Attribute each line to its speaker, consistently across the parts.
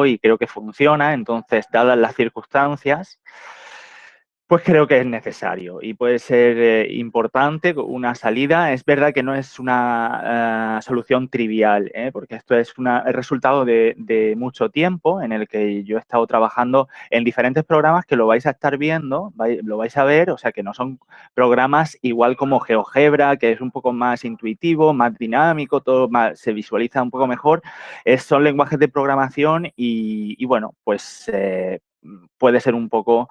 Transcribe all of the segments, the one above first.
Speaker 1: y creo que funciona. Entonces, dadas las circunstancias, pues creo que es necesario y puede ser importante una salida. Es verdad que no es una solución trivial, porque esto es el resultado de mucho tiempo en el que yo he estado trabajando en diferentes programas que lo vais a estar viendo, lo vais a ver, o sea que no son programas igual como GeoGebra, que es un poco más intuitivo, más dinámico, todo más, se visualiza un poco mejor. Son lenguajes de programación y bueno, pues puede ser un poco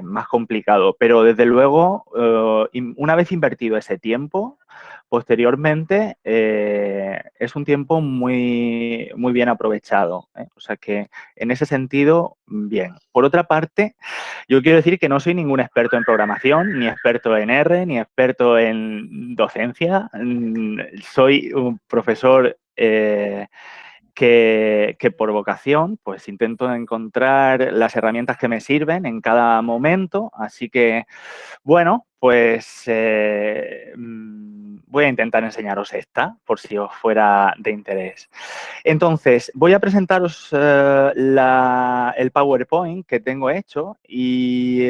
Speaker 1: más complicado. Pero desde luego, una vez invertido ese tiempo, posteriormente es un tiempo muy, muy bien aprovechado. O sea que en ese sentido, bien. Por otra parte, yo quiero decir que no soy ningún experto en programación, ni experto en R, ni experto en docencia. Soy un profesor que por vocación, pues intento encontrar las herramientas que me sirven en cada momento. Así que, bueno, pues voy a intentar enseñaros esta, por si os fuera de interés. Entonces, voy a presentaros el PowerPoint que tengo hecho y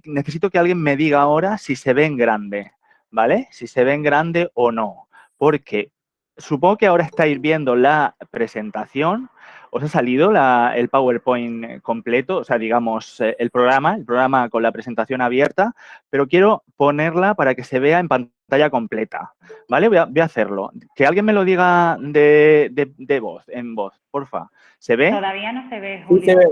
Speaker 1: necesito que alguien me diga ahora si se ve en grande, ¿vale? Si se ve en grande o no, porque supongo que ahora estáis viendo la presentación. ¿Os ha salido el PowerPoint completo? O sea, digamos, el programa con la presentación abierta, pero quiero ponerla para que se vea en pantalla completa, ¿vale? Voy a hacerlo. Que alguien me lo diga de voz, en voz, porfa. ¿Se ve?
Speaker 2: Todavía no se ve,
Speaker 3: Sí,
Speaker 2: Julio.
Speaker 3: se ve.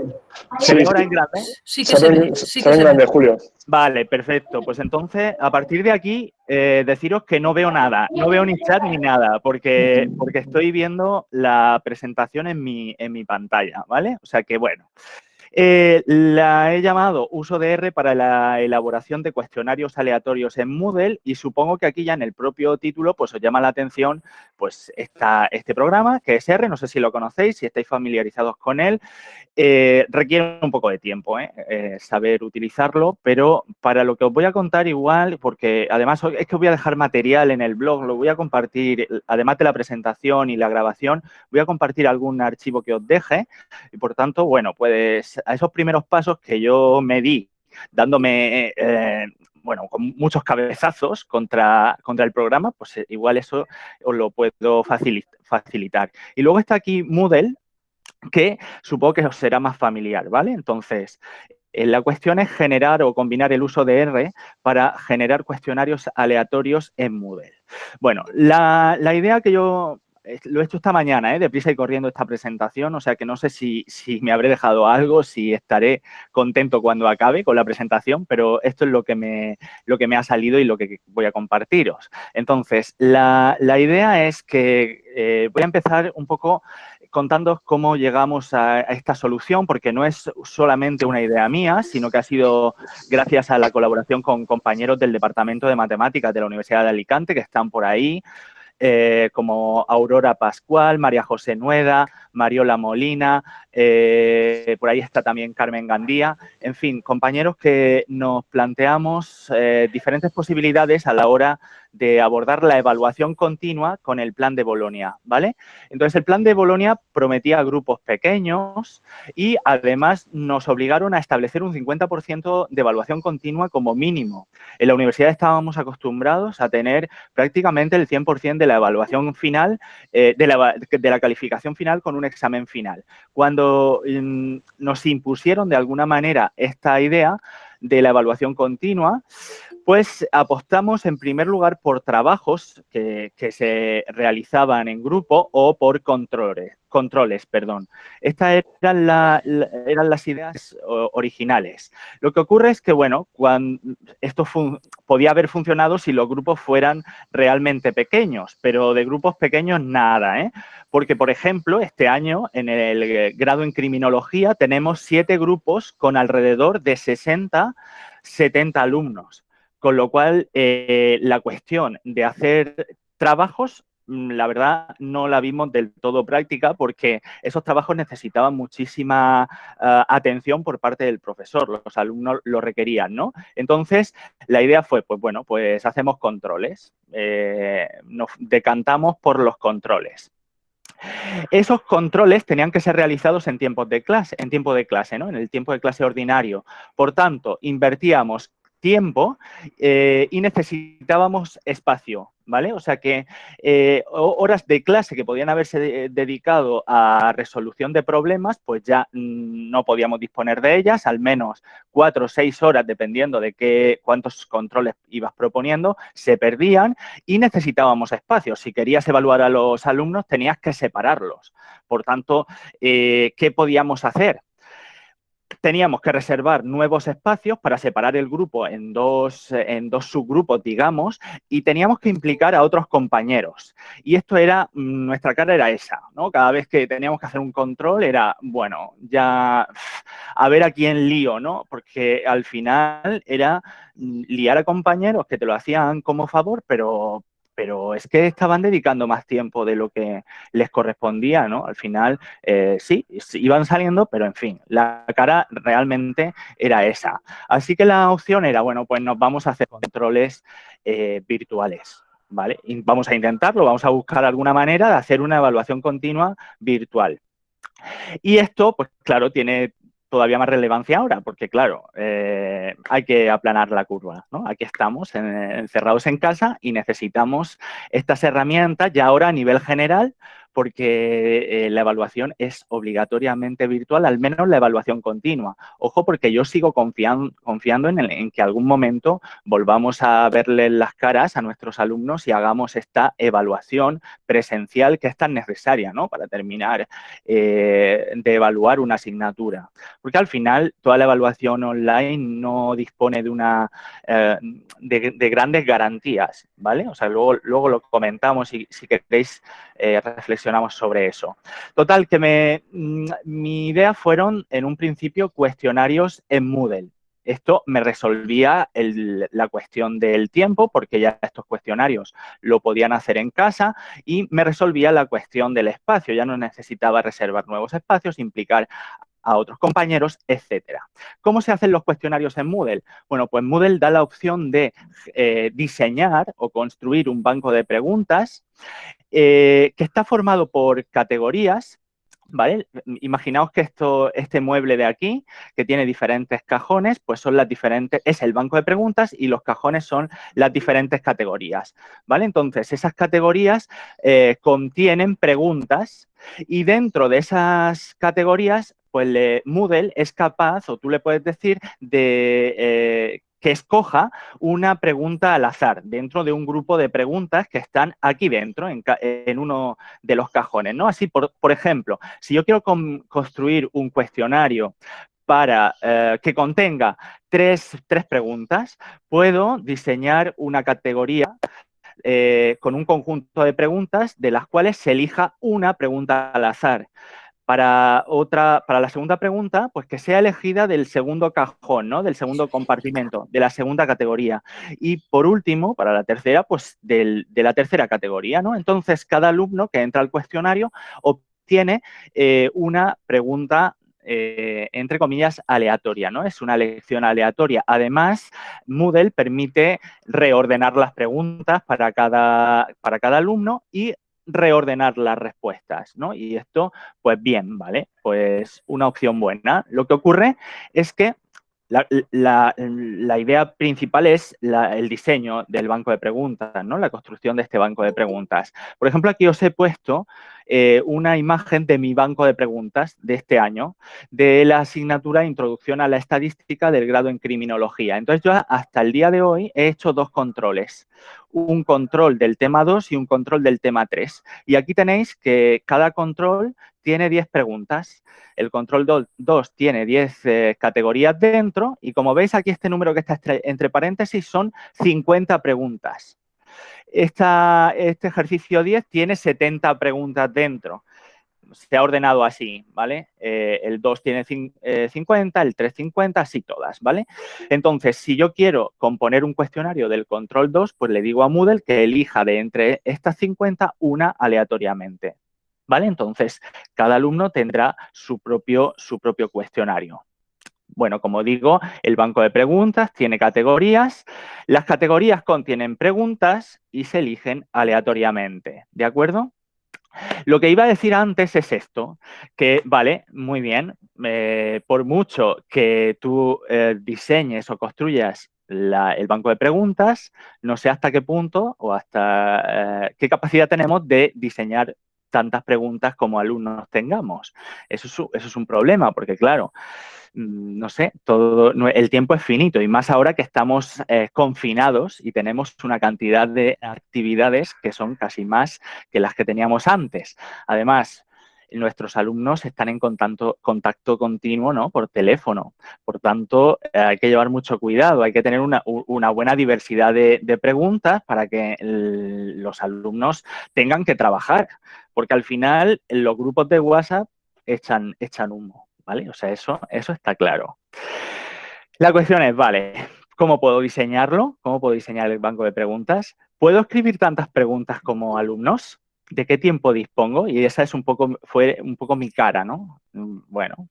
Speaker 1: ¿Se ve ahora en grande?
Speaker 4: Sí que se ve. Sí que se ve.
Speaker 3: Grande, Julio.
Speaker 1: Vale, perfecto. Pues entonces, a partir de aquí, deciros que no veo nada. No veo ni chat ni nada, porque estoy viendo la presentación en mi pantalla, ¿vale? O sea que, bueno. La he llamado uso de R para la elaboración de cuestionarios aleatorios en Moodle y supongo que aquí ya en el propio título pues os llama la atención pues este programa que es R, no sé si lo conocéis, si estáis familiarizados con él. Requiere un poco de tiempo saber utilizarlo, pero para lo que os voy a contar igual, porque además es que os voy a dejar material en el blog, lo voy a compartir, además de la presentación y la grabación, voy a compartir algún archivo que os deje y por tanto, bueno, pues a esos primeros pasos que yo me di dándome, bueno, con muchos cabezazos contra el programa, pues igual eso os lo puedo facilitar. Y luego está aquí Moodle, que supongo que os será más familiar, ¿vale? Entonces, la cuestión es generar o combinar el uso de R para generar cuestionarios aleatorios en Moodle. Bueno, la idea que yo lo he hecho esta mañana, deprisa y corriendo esta presentación, o sea que no sé si me habré dejado algo, si estaré contento cuando acabe con la presentación, pero esto es lo que me ha salido y lo que voy a compartiros. Entonces, la idea es que voy a empezar un poco contándoos cómo llegamos a esta solución, porque no es solamente una idea mía, sino que ha sido gracias a la colaboración con compañeros del Departamento de Matemáticas de la Universidad de Alicante, que están por ahí, como Aurora Pascual, María José Nueda, Mariola Molina, por ahí está también Carmen Gandía. En fin, compañeros que nos planteamos diferentes posibilidades a la hora de abordar la evaluación continua con el plan de Bolonia, ¿vale? Entonces, el plan de Bolonia prometía grupos pequeños y además nos obligaron a establecer un 50% de evaluación continua como mínimo. En la universidad estábamos acostumbrados a tener prácticamente el 100% de la evaluación final, de la calificación final con un examen final. Cuando nos impusieron de alguna manera esta idea de la evaluación continua, pues apostamos en primer lugar por trabajos que se realizaban en grupo o por controles. Estas eran las ideas originales. Lo que ocurre es que, bueno, esto podía haber funcionado si los grupos fueran realmente pequeños, pero de grupos pequeños nada, Porque, por ejemplo, este año en el grado en criminología tenemos 7 grupos con alrededor de 60, 70 alumnos. Con lo cual, la cuestión de hacer trabajos, la verdad, no la vimos del todo práctica porque esos trabajos necesitaban muchísima atención por parte del profesor. Los alumnos lo requerían, ¿no? Entonces, la idea fue, pues bueno, pues hacemos controles. Nos decantamos por los controles. Esos controles tenían que ser realizados en tiempo de clase, ¿no? En el tiempo de clase ordinario. Por tanto, invertíamos tiempo y necesitábamos espacio, ¿vale? O sea que horas de clase que podían haberse dedicado a resolución de problemas, pues ya no podíamos disponer de ellas, al menos 4 o 6 horas, dependiendo de cuántos controles ibas proponiendo, se perdían y necesitábamos espacio. Si querías evaluar a los alumnos, tenías que separarlos. Por tanto, ¿qué podíamos hacer? Teníamos que reservar nuevos espacios para separar el grupo en dos subgrupos, digamos, y teníamos que implicar a otros compañeros. Y esto era, nuestra cara era esa, ¿no? Cada vez que teníamos que hacer un control era, bueno, ya a ver a quién lío, ¿no? Porque al final era liar a compañeros que te lo hacían como favor, pero es que estaban dedicando más tiempo de lo que les correspondía, ¿no? Al final, sí, iban saliendo, pero en fin, la cara realmente era esa. Así que la opción era, bueno, pues nos vamos a hacer controles virtuales, ¿vale? Y vamos a intentarlo, vamos a buscar alguna manera de hacer una evaluación continua virtual. Y esto, pues claro, tiene todavía más relevancia ahora, porque claro, hay que aplanar la curva, ¿no? Aquí estamos encerrados en casa y necesitamos estas herramientas ya ahora a nivel general, porque la evaluación es obligatoriamente virtual, al menos la evaluación continua. Ojo, porque yo sigo confiando en que algún momento volvamos a verle las caras a nuestros alumnos y hagamos esta evaluación presencial que es tan necesaria, ¿no? Para terminar de evaluar una asignatura. Porque al final toda la evaluación online no dispone de grandes garantías, ¿vale? O sea, luego lo comentamos y si queréis reflexionamos sobre eso. Total, que mi idea fueron en un principio cuestionarios en Moodle. Esto me resolvía la cuestión del tiempo, porque ya estos cuestionarios lo podían hacer en casa, y me resolvía la cuestión del espacio. Ya no necesitaba reservar nuevos espacios, implicar a otros compañeros, etcétera. ¿Cómo se hacen los cuestionarios en Moodle? Bueno, pues Moodle da la opción de diseñar o construir un banco de preguntas que está formado por categorías, ¿vale? Imaginaos que este mueble de aquí, que tiene diferentes cajones, pues son es el banco de preguntas y los cajones son las diferentes categorías, ¿vale? Entonces, esas categorías contienen preguntas y dentro de esas categorías, pues Moodle es capaz, o tú le puedes decir, de que escoja una pregunta al azar dentro de un grupo de preguntas que están aquí dentro, en uno de los cajones, ¿no? Así, por ejemplo, si yo quiero construir un cuestionario para que contenga tres preguntas, puedo diseñar una categoría con un conjunto de preguntas de las cuales se elija una pregunta al azar. Para la segunda pregunta, pues que sea elegida del segundo cajón, ¿no? Del segundo compartimento, de la segunda categoría. Y por último, para la tercera, pues de la tercera categoría, ¿no? Entonces, cada alumno que entra al cuestionario obtiene una pregunta entre comillas, aleatoria, ¿no? Es una elección aleatoria. Además, Moodle permite reordenar las preguntas para cada alumno y reordenar las respuestas, ¿no? Y esto, pues bien, ¿vale? Pues una opción buena. Lo que ocurre es que la idea principal es el diseño del banco de preguntas, ¿no? La construcción de este banco de preguntas. Por ejemplo, aquí os he puesto una imagen de mi banco de preguntas de este año, de la asignatura Introducción a la Estadística del grado en Criminología. Entonces, yo hasta el día de hoy he hecho 2 controles. Un control del tema 2 y un control del tema 3. Y aquí tenéis que cada control tiene 10 preguntas. El control 2 tiene 10 categorías dentro y como veis aquí este número que está entre paréntesis son 50 preguntas. Este ejercicio 10 tiene 70 preguntas dentro. Se ha ordenado así, ¿vale? El 2 tiene 50, el 3 50, así todas, ¿vale? Entonces, si yo quiero componer un cuestionario del control 2, pues le digo a Moodle que elija de entre estas 50 una aleatoriamente, ¿vale? Entonces, cada alumno tendrá su propio cuestionario. Bueno, como digo, el banco de preguntas tiene categorías. Las categorías contienen preguntas y se eligen aleatoriamente, ¿de acuerdo? Lo que iba a decir antes es esto, que vale, muy bien, por mucho que tú diseñes o construyas el banco de preguntas, no sé hasta qué punto o hasta qué capacidad tenemos de diseñar tantas preguntas como alumnos tengamos. Eso es un problema, porque claro, no sé, el tiempo es finito y más ahora que estamos confinados y tenemos una cantidad de actividades que son casi más que las que teníamos antes. Además, nuestros alumnos están en contacto continuo, ¿no? Por teléfono. Por tanto, hay que llevar mucho cuidado, hay que tener una buena diversidad de preguntas para que los alumnos tengan que trabajar, porque al final los grupos de WhatsApp echan humo, ¿vale? O sea, eso está claro. La cuestión es, vale, ¿cómo puedo diseñarlo? ¿Cómo puedo diseñar el banco de preguntas? ¿Puedo escribir tantas preguntas como alumnos? ¿De qué tiempo dispongo? Y esa fue un poco mi cara, ¿no? Bueno,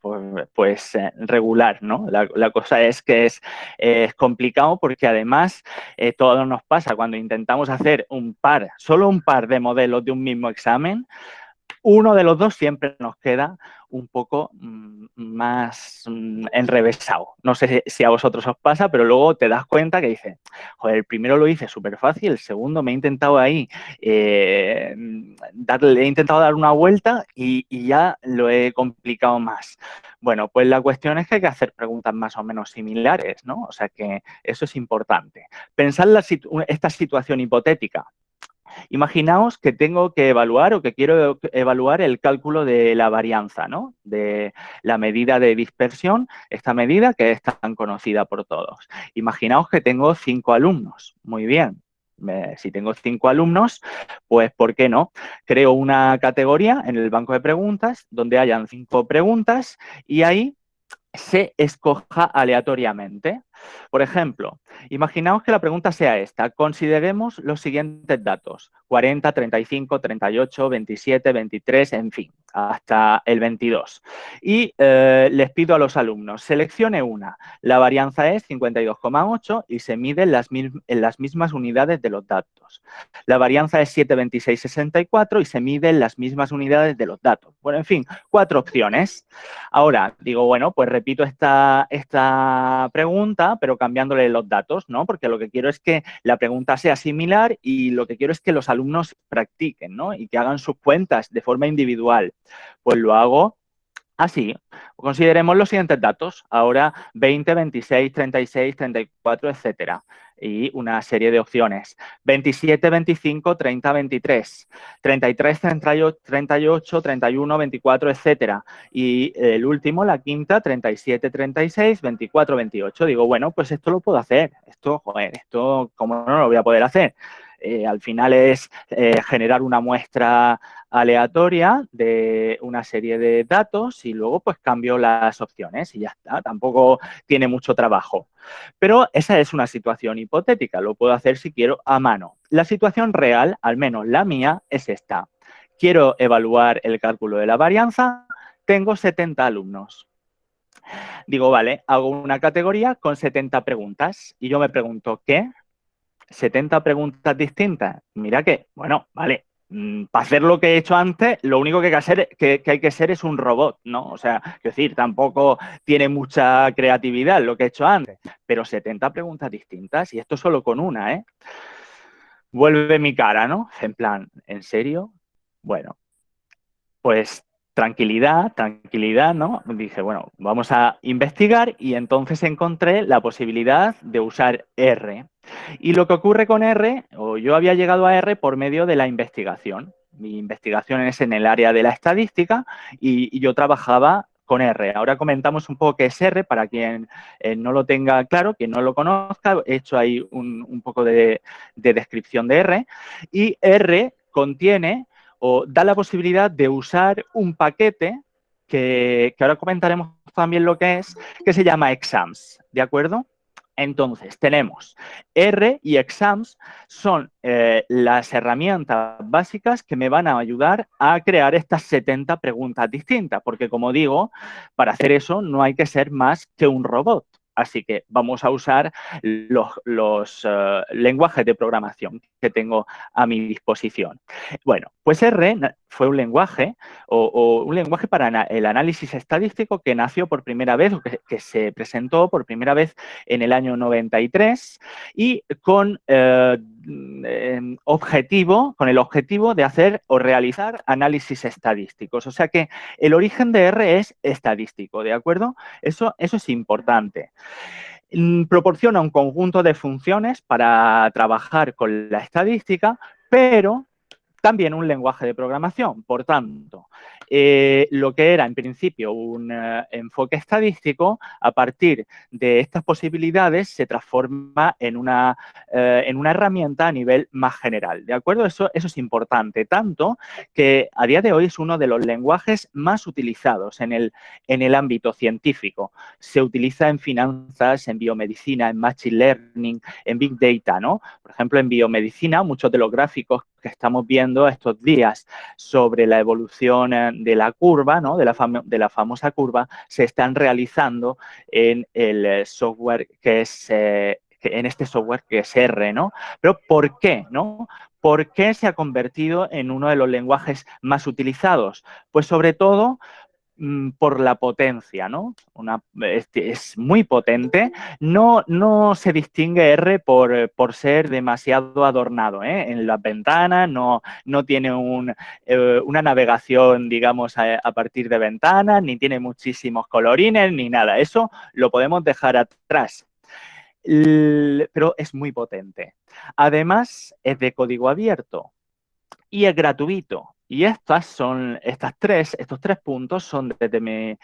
Speaker 1: pues regular, ¿no? La cosa es que es complicado porque además todo nos pasa cuando intentamos hacer solo un par de modelos de un mismo examen. Uno de los dos siempre nos queda un poco más enrevesado. No sé si a vosotros os pasa, pero luego te das cuenta que dices, joder, el primero lo hice súper fácil, el segundo me he intentado ahí, he intentado dar una vuelta y ya lo he complicado más. Bueno, pues la cuestión es que hay que hacer preguntas más o menos similares, ¿no? O sea que eso es importante. Pensar esta situación hipotética. Imaginaos que tengo que evaluar o que quiero evaluar el cálculo de la varianza, ¿no? De la medida de dispersión, esta medida que es tan conocida por todos. Imaginaos que tengo 5 alumnos. Muy bien. Si tengo 5 alumnos, pues ¿por qué no? Creo una categoría en el banco de preguntas donde hayan 5 preguntas y ahí se escoja aleatoriamente. Por ejemplo, imaginaos que la pregunta sea esta. Consideremos los siguientes datos. 40, 35, 38, 27, 23, en fin, hasta el 22. Y les pido a los alumnos, seleccione una. La varianza es 52,8 y se mide en las mismas unidades de los datos. La varianza es 7,26,64 y se mide en las mismas unidades de los datos. Bueno, en fin, 4 opciones. Ahora, digo, bueno, pues repito esta pregunta, pero cambiándole los datos, ¿no? Porque lo que quiero es que la pregunta sea similar y lo que quiero es que los alumnos practiquen, ¿no? Y que hagan sus cuentas de forma individual. Pues lo hago así. Consideremos los siguientes datos. Ahora 20, 26, 36, 34, etcétera. Y una serie de opciones. 27, 25, 30, 23. 33, 38, 31, 24, etcétera. Y el último, la quinta, 37, 36, 24, 28. Digo, bueno, pues esto lo puedo hacer. Esto, joder, esto, ¿cómo no lo voy a poder hacer? Al final es generar una muestra aleatoria de una serie de datos y luego pues cambio las opciones y ya está. Tampoco tiene mucho trabajo. Pero esa es una situación hipotética. Lo puedo hacer si quiero a mano. La situación real, al menos la mía, es esta. Quiero evaluar el cálculo de la varianza. Tengo 70 alumnos. Digo, vale, hago una categoría con 70 preguntas y yo me pregunto, ¿qué? 70 preguntas distintas. Mira que, bueno, vale, para hacer lo que he hecho antes, lo único que hay que ser es un robot, ¿no? O sea, quiero decir, tampoco tiene mucha creatividad lo que he hecho antes, pero 70 preguntas distintas y esto solo con una, ¿eh? Vuelve mi cara, ¿no? En plan, ¿en serio? Bueno, pues tranquilidad, ¿no? Dije, bueno, vamos a investigar y entonces encontré la posibilidad de usar R. Y lo que ocurre con R, o yo había llegado a R por medio de la investigación. Mi investigación es en el área de la estadística y yo trabajaba con R. Ahora comentamos un poco qué es R para quien no lo tenga claro, quien no lo conozca. He hecho ahí un poco de descripción de R. Y R contiene o da la posibilidad de usar un paquete que ahora comentaremos también lo que se llama exams, ¿de acuerdo? Entonces, tenemos R y exams son las herramientas básicas que me van a ayudar a crear estas 70 preguntas distintas, porque como digo, para hacer eso no hay que ser más que un robot. Así que vamos a usar los lenguajes de programación que tengo a mi disposición. Bueno, pues R fue un lenguaje o un lenguaje para el análisis estadístico que nació por primera vez, o que se presentó por primera vez en el año 93 y con el objetivo de hacer o realizar análisis estadísticos. O sea que el origen de R es estadístico, ¿de acuerdo? Eso es importante. Proporciona un conjunto de funciones para trabajar con la estadística, pero también un lenguaje de programación. Por tanto, lo que era en principio un enfoque estadístico, a partir de estas posibilidades se transforma en una herramienta a nivel más general. ¿De acuerdo? Eso es importante, tanto que a día de hoy es uno de los lenguajes más utilizados en el ámbito científico. Se utiliza en finanzas, en biomedicina, en machine learning, en big data, ¿no? Por ejemplo, en biomedicina, muchos de los gráficos que estamos viendo estos días sobre la evolución de la curva, ¿no? de la famosa curva, se están realizando en el software en este software que es R, ¿no? Pero ¿por qué, no? ¿Por qué se ha convertido en uno de los lenguajes más utilizados? Pues sobre todo por la potencia, ¿no? Es muy potente. No se distingue R por ser demasiado adornado, ¿eh? En las ventanas no tiene una navegación, digamos, a partir de ventanas, ni tiene muchísimos colorines, ni nada. Eso lo podemos dejar atrás. Pero es muy potente. Además, es de código abierto y es gratuito. Y estos tres puntos son, desde mi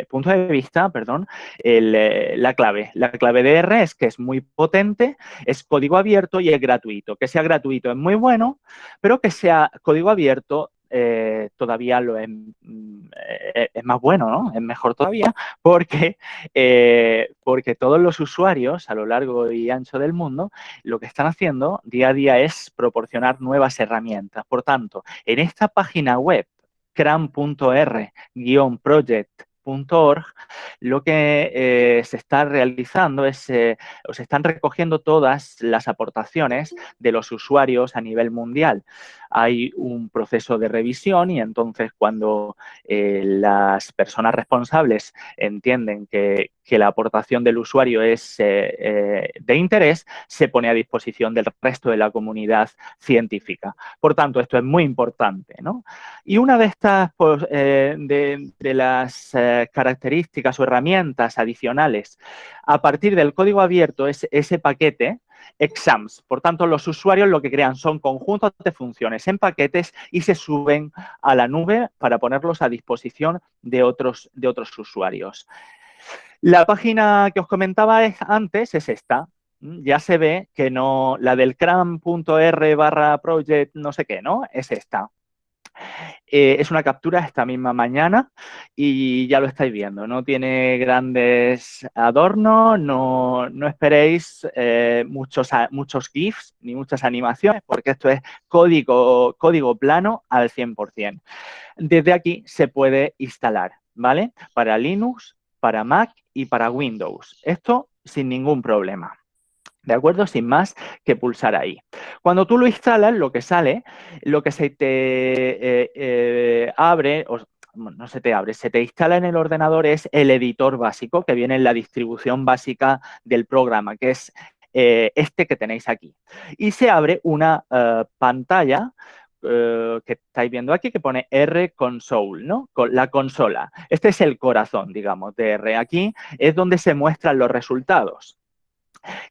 Speaker 1: punto de vista, perdón, la clave. La clave de R es que es muy potente, es código abierto y es gratuito. Que sea gratuito es muy bueno, pero que sea código abierto todavía es más bueno, ¿no? Es mejor todavía porque todos los usuarios a lo largo y ancho del mundo lo que están haciendo día a día es proporcionar nuevas herramientas. Por tanto, en esta página web, cram.r-project.org, lo que se está realizando es, o se están recogiendo todas las aportaciones de los usuarios a nivel mundial. Hay un proceso de revisión y entonces cuando las personas responsables entienden que la aportación del usuario es de interés, se pone a disposición del resto de la comunidad científica. Por tanto, esto es muy importante, ¿no? Y una de estas, pues, de las características o herramientas adicionales a partir del código abierto es ese paquete exams. Por tanto, los usuarios lo que crean son conjuntos de funciones en paquetes y se suben a la nube para ponerlos a disposición de otros usuarios. La página que os comentaba antes es esta. Ya se ve que no, la del cram.r/project no sé qué, ¿no? Es esta. Es una captura esta misma mañana y ya lo estáis viendo. No tiene grandes adornos, no esperéis muchos GIFs ni muchas animaciones porque esto es código plano al 100%. Desde aquí se puede instalar, ¿vale? Para Linux, para Mac y para Windows. Esto sin ningún problema. ¿De acuerdo? Sin más que pulsar ahí. Cuando tú lo instalas, lo que se te abre, no se te abre, se te instala en el ordenador es el editor básico que viene en la distribución básica del programa, que es este que tenéis aquí. Y se abre una pantalla que estáis viendo aquí que pone R Console, ¿no? La consola. Este es el corazón, digamos, de R. Aquí es donde se muestran los resultados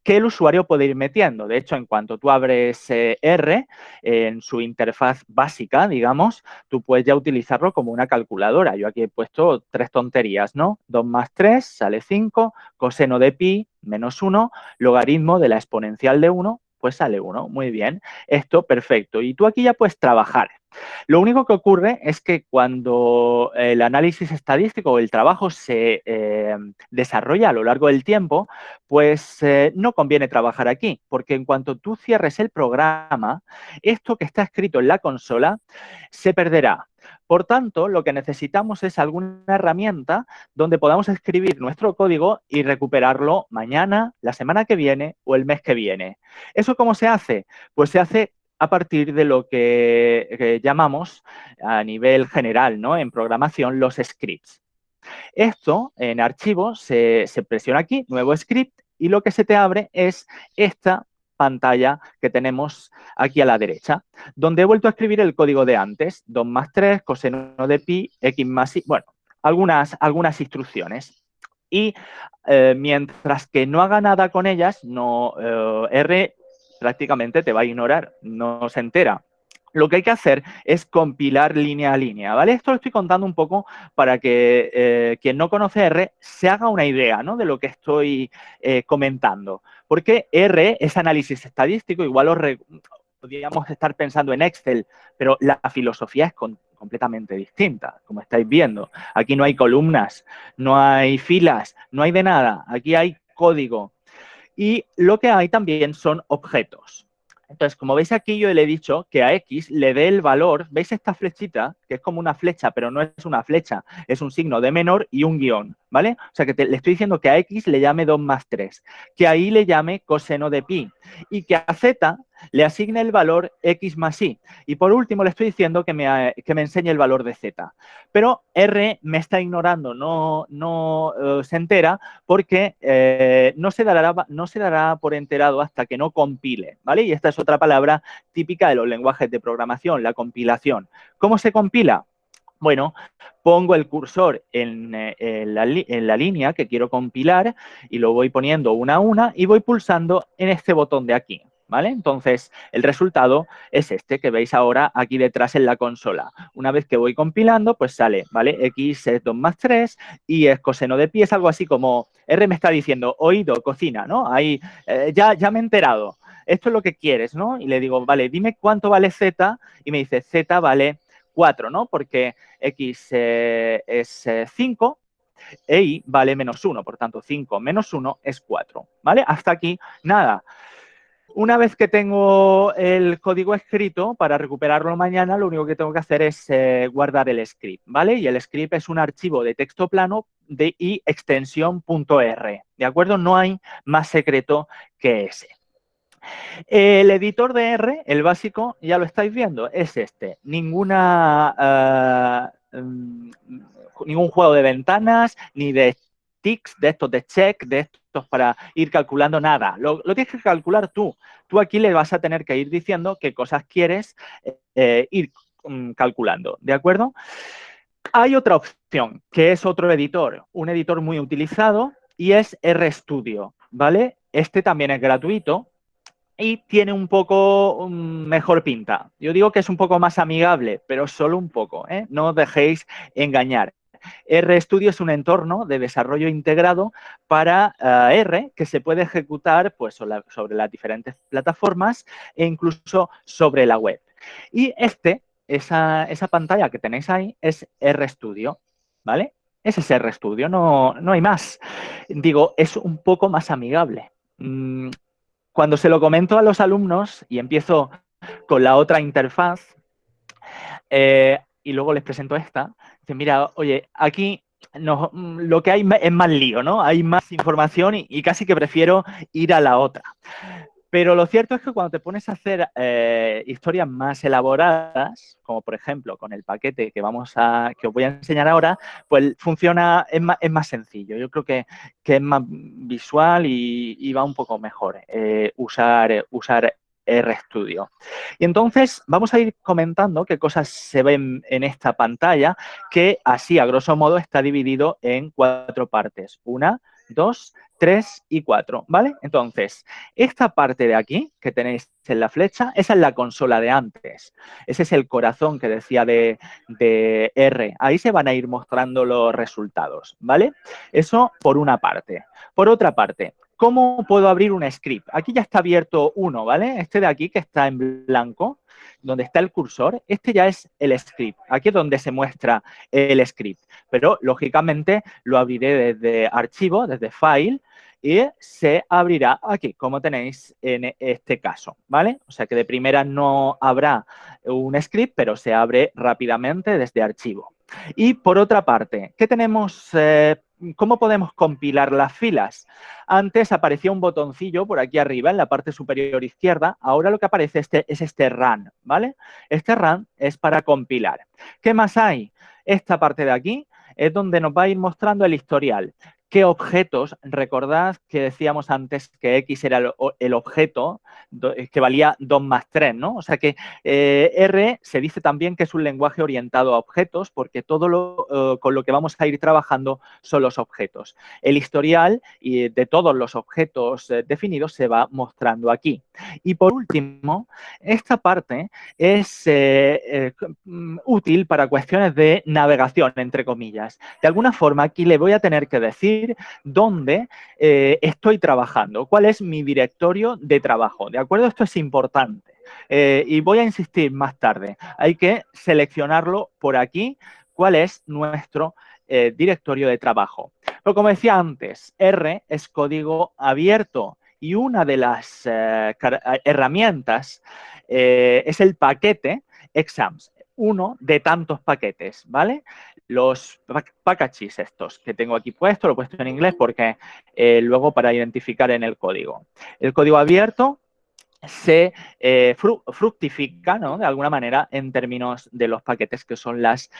Speaker 1: que el usuario puede ir metiendo. De hecho, en cuanto tú abres R, en su interfaz básica, digamos, tú puedes ya utilizarlo como una calculadora. Yo aquí he puesto 3 tonterías, ¿no? 2 más 3 sale 5, coseno de pi menos 1, logaritmo de la exponencial de 1, pues sale 1. Muy bien, esto perfecto. Y tú aquí ya puedes trabajar. Lo único que ocurre es que cuando el análisis estadístico o el trabajo se desarrolla a lo largo del tiempo, pues no conviene trabajar aquí, porque en cuanto tú cierres el programa, esto que está escrito en la consola se perderá. Por tanto, lo que necesitamos es alguna herramienta donde podamos escribir nuestro código y recuperarlo mañana, la semana que viene o el mes que viene. ¿Eso cómo se hace? Pues se hace a partir de lo que llamamos a nivel general, ¿no? En programación, los scripts. Esto en archivos se presiona aquí, nuevo script, y lo que se te abre es esta pantalla que tenemos aquí a la derecha, donde he vuelto a escribir el código de antes, 2 más 3, coseno de pi, x más y, bueno, algunas instrucciones. Y mientras que no haga nada con ellas, R prácticamente te va a ignorar, no se entera. Lo que hay que hacer es compilar línea a línea, ¿vale? Esto lo estoy contando un poco para que quien no conoce R se haga una idea, ¿no? De lo que estoy comentando. Porque R es análisis estadístico, igual podríamos estar pensando en Excel, pero la filosofía es completamente distinta, como estáis viendo. Aquí no hay columnas, no hay filas, no hay de nada. Aquí hay código. Y lo que hay también son objetos. Entonces, como veis aquí, yo le he dicho que a X le dé el valor, ¿veis esta flechita? Que es como una flecha, pero no es una flecha, es un signo de menor y un guión, ¿vale? O sea, que le estoy diciendo que a X le llame 2 más 3, que ahí le llame coseno de pi y que a Z le asigne el valor X más Y. Y por último, le estoy diciendo que me enseñe el valor de Z. Pero R me está ignorando, no se entera porque no se dará por enterado hasta que no compile, ¿vale? Y esta es otra palabra típica de los lenguajes de programación, la compilación. ¿Cómo se compila? Bueno, pongo el cursor en la línea que quiero compilar y lo voy poniendo una a una y voy pulsando en este botón de aquí, ¿vale? Entonces, el resultado es este que veis ahora aquí detrás en la consola. Una vez que voy compilando, pues sale, ¿vale? X es 2 más 3 y es coseno de pi, es algo así como R me está diciendo, oído, cocina, ¿no? Ahí, ya me he enterado. Esto es lo que quieres, ¿no? Y le digo, vale, dime cuánto vale Z y me dice Z vale 4, ¿no? Porque X es 5 e Y vale menos 1, por tanto 5 menos 1 es 4, ¿vale? Hasta aquí, nada. Una vez que tengo el código escrito, para recuperarlo mañana, lo único que tengo que hacer es guardar el script, ¿vale? Y el script es un archivo de texto plano y extensión .r, ¿de acuerdo? No hay más secreto que ese. El editor de R, el básico, ya lo estáis viendo, es este. Ningún juego de ventanas, ni de ticks, de estos de check, de estos para ir calculando nada. Lo tienes que calcular tú. Tú aquí le vas a tener que ir diciendo qué cosas quieres ir calculando, ¿de acuerdo? Hay otra opción, que es otro editor, un editor muy utilizado, y es RStudio, ¿vale? Este también es gratuito y tiene un poco mejor pinta. Yo digo que es un poco más amigable, pero solo un poco, ¿eh? No os dejéis engañar. RStudio es un entorno de desarrollo integrado para R que se puede ejecutar pues, sobre las diferentes plataformas e incluso sobre la web. Y esa pantalla que tenéis ahí es RStudio, ¿vale? Ese es RStudio, no hay más. Digo, es un poco más amigable. Cuando se lo comento a los alumnos y empiezo con la otra interfaz y luego les presento esta, dicen, mira, oye, aquí lo que hay es más lío, ¿no? Hay más información y casi que prefiero ir a la otra. Pero lo cierto es que cuando te pones a hacer historias más elaboradas, como por ejemplo con el paquete que os voy a enseñar ahora, pues funciona, es más sencillo. Yo creo que es más visual y va un poco mejor usar RStudio. Y entonces vamos a ir comentando qué cosas se ven en esta pantalla, que así a grosso modo está dividido en 4 partes. 1, 2, 3 y 4, ¿vale? Entonces, esta parte de aquí que tenéis en la flecha, esa es la consola de antes. Ese es el corazón que decía de R. Ahí se van a ir mostrando los resultados, ¿vale? Eso por una parte. Por otra parte, ¿cómo puedo abrir un script? Aquí ya está abierto uno, ¿vale? Este de aquí que está en blanco, donde está el cursor, este ya es el script. Aquí es donde se muestra el script. Pero, lógicamente, lo abriré desde archivo, desde file, y se abrirá aquí, como tenéis en este caso, ¿vale? O sea que de primera no habrá un script, pero se abre rápidamente desde archivo. Y por otra parte, ¿qué tenemos? ¿Cómo podemos compilar las filas? Antes aparecía un botoncillo por aquí arriba en la parte superior izquierda. Ahora lo que aparece es este run, ¿vale? Este run es para compilar. ¿Qué más hay? Esta parte de aquí es donde nos va a ir mostrando el historial. ¿Qué objetos? Recordad que decíamos antes que X era el objeto que valía 2 más 3, ¿no? O sea que R se dice también que es un lenguaje orientado a objetos porque todo con lo que vamos a ir trabajando son los objetos. El historial de todos los objetos definidos se va mostrando aquí. Y por último, esta parte es útil para cuestiones de navegación, entre comillas. De alguna forma, aquí le voy a tener que decir dónde estoy trabajando, cuál es mi directorio de trabajo. ¿De acuerdo? Esto es importante. Y voy a insistir más tarde. Hay que seleccionarlo por aquí, cuál es nuestro directorio de trabajo. Pero como decía antes, R es código abierto y una de las herramientas es el paquete exams, uno de tantos paquetes, ¿vale? Los packages estos que tengo aquí puesto, lo he puesto en inglés porque luego para identificar en el código. El código abierto se fructifica, ¿no? De alguna manera en términos de los paquetes que son las